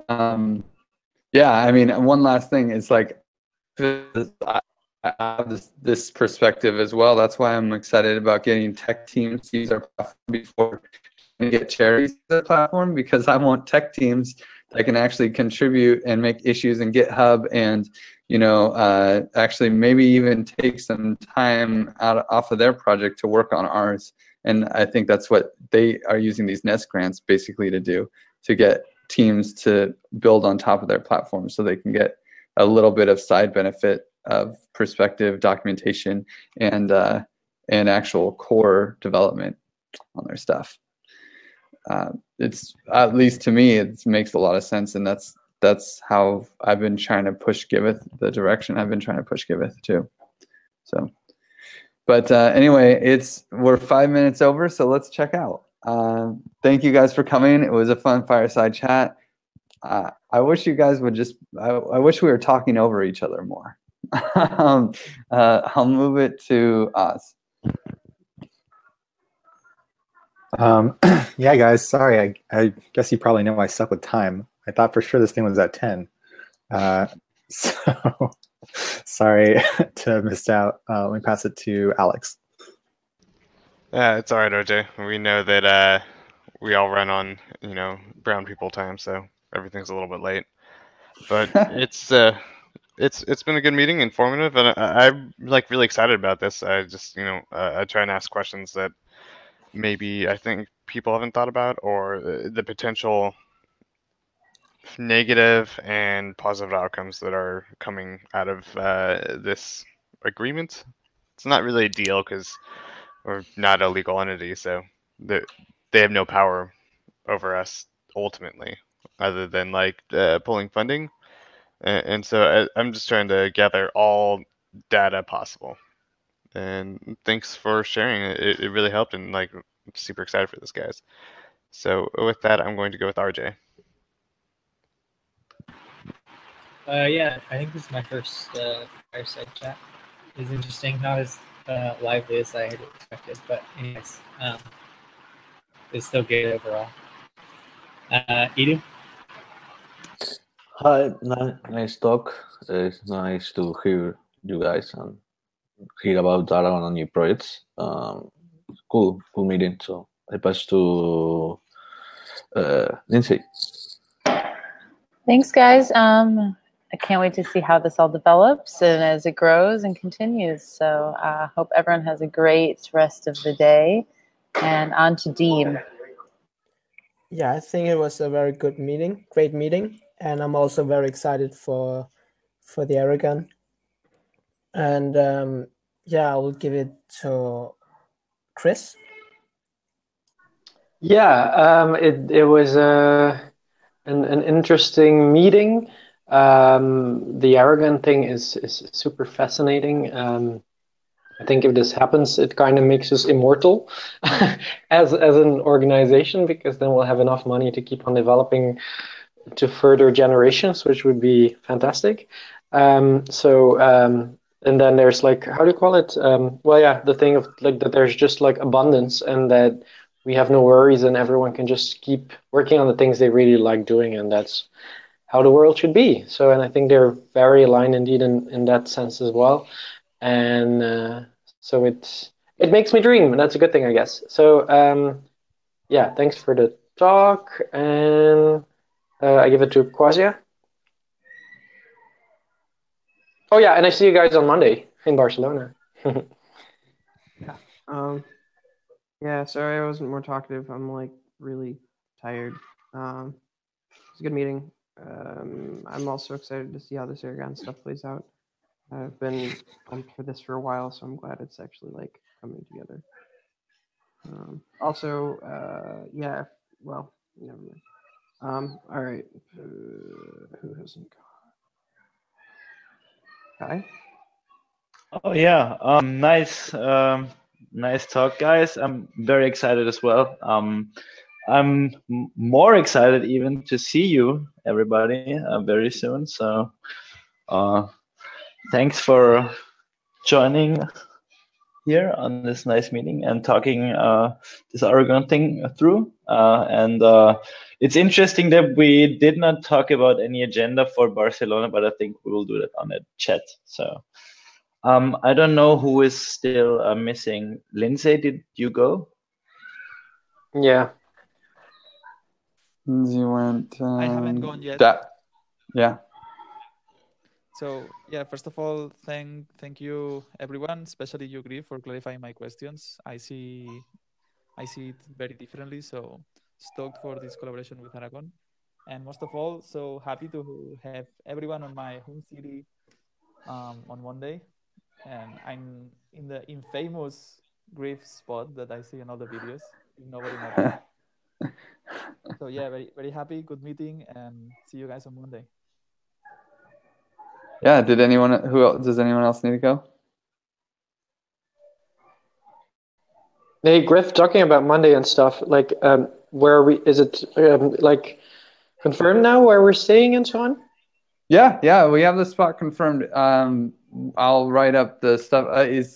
Yeah, I mean, one last thing is like I have this perspective as well. That's why I'm excited about getting tech teams to use our platform before we get charities to the platform, because I want tech teams that can actually contribute and make issues in GitHub and, actually maybe even take some time off of their project to work on ours. And I think that's what they are using these Nest grants basically to do, to get teams to build on top of their platform so they can get a little bit of side benefit of perspective, documentation, and actual core development on their stuff. It's, at least to me, it makes a lot of sense, and that's how I've been trying to push Giveth, the direction I've been trying to push Giveth too. So, but anyway, we're 5 minutes over, so let's check out. Thank you guys for coming. It was a fun fireside chat. I wish you guys would I wish we were talking over each other more. I'll move it to Oz. Yeah, guys, sorry. I guess you probably know I suck with time. I thought for sure this thing was at 10. So sorry to have missed out. Let me pass it to Alex. It's all right, OJ. We know that we all run on, brown people time, so everything's a little bit late. But it's been a good meeting, informative, and I'm like really excited about this. I just, I try and ask questions that maybe I think people haven't thought about, or the potential negative and positive outcomes that are coming out of this agreement. It's not really a deal because we're not a legal entity, so they have no power over us ultimately, other than like pulling funding. And so I'm just trying to gather all data possible. And thanks for sharing. It really helped, and like I'm super excited for this, guys. So with that, I'm going to go with RJ. Yeah, I think this is my first fireside chat. It's interesting, not as lively as I had expected, but anyways, it's still good overall. Edu? Hi, nice talk. It's nice to hear you guys and hear about Aragon and new projects. Cool meeting. So I pass to Lindsay. Thanks, guys. I can't wait to see how this all develops and as it grows and continues. So I hope everyone has a great rest of the day. And on to Dean. Yeah, I think it was a very good meeting, great meeting, and I'm also very excited for the Aragon. And yeah, I will give it to Chris. Yeah, it was an interesting meeting. The Aragon thing is super fascinating. I think if this happens, it kind of makes us immortal as an organization, because then we'll have enough money to keep on developing to further generations, which would be fantastic. And then there's like, how do you call it? Well, yeah, the thing of like that there's just like abundance, and that we have no worries, and everyone can just keep working on the things they really like doing, and that's how the world should be. So, and I think they're very aligned indeed in that sense as well. And so it makes me dream, and that's a good thing, I guess. So yeah, thanks for the talk, and I give it to Quasia. Oh yeah, and I see you guys on Monday in Barcelona. Yeah, sorry I wasn't more talkative. I'm like really tired. It's a good meeting. I'm also excited to see how this Aragon stuff plays out. I've been pumped for this for a while, so I'm glad it's actually like coming together. Yeah, well, never mind. All right. Who hasn't gone? Kai? Oh yeah, nice talk, guys. I'm very excited as well. I'm more excited even to see you, everybody, very soon. So, thanks for joining here on this nice meeting and talking this Aragon thing through. And it's interesting that we did not talk about any agenda for Barcelona, but I think we will do that on a chat. So. I don't know who is still missing. Lindsay, did you go? Yeah. Lindsay went. I haven't gone yet. Yeah. So yeah, first of all, thank you everyone, especially you, Griff, for clarifying my questions. I see it very differently. So stoked for this collaboration with Aragon, and most of all, so happy to have everyone on my home city on Monday. And I'm in the infamous Griff spot that I see in all the videos, if nobody noticed. So yeah, very, very happy, good meeting, and see you guys on Monday. Yeah, does anyone else need to go? Hey, Griff, talking about Monday and stuff, like, is it like confirmed now where we're staying and so on? Yeah, we have the spot confirmed. I'll write up the stuff.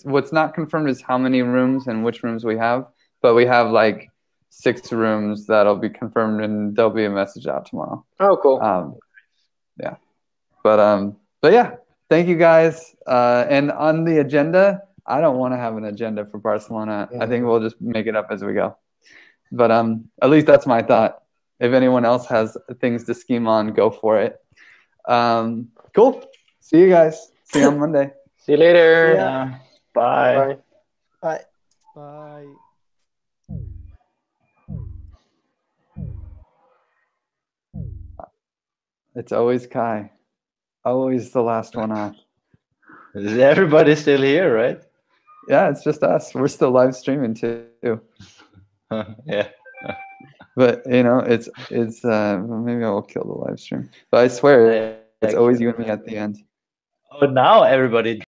What's not confirmed is how many rooms and which rooms we have, but we have like 6 rooms that'll be confirmed, and there'll be a message out tomorrow. Oh, cool. Yeah, but yeah, thank you guys. And on the agenda, I don't want to have an agenda for Barcelona. I think we'll just make it up as we go. But at least that's my thought. If anyone else has things to scheme on, go for it. Cool. See you guys. See you on Monday. See you later. Bye. Bye. Bye. It's always Kai. Always the last one on. Is everybody still here, right? Yeah, it's just us. We're still live streaming too. Yeah. But it's maybe I will kill the live stream. But I swear it's always you and me at the end. Oh, now everybody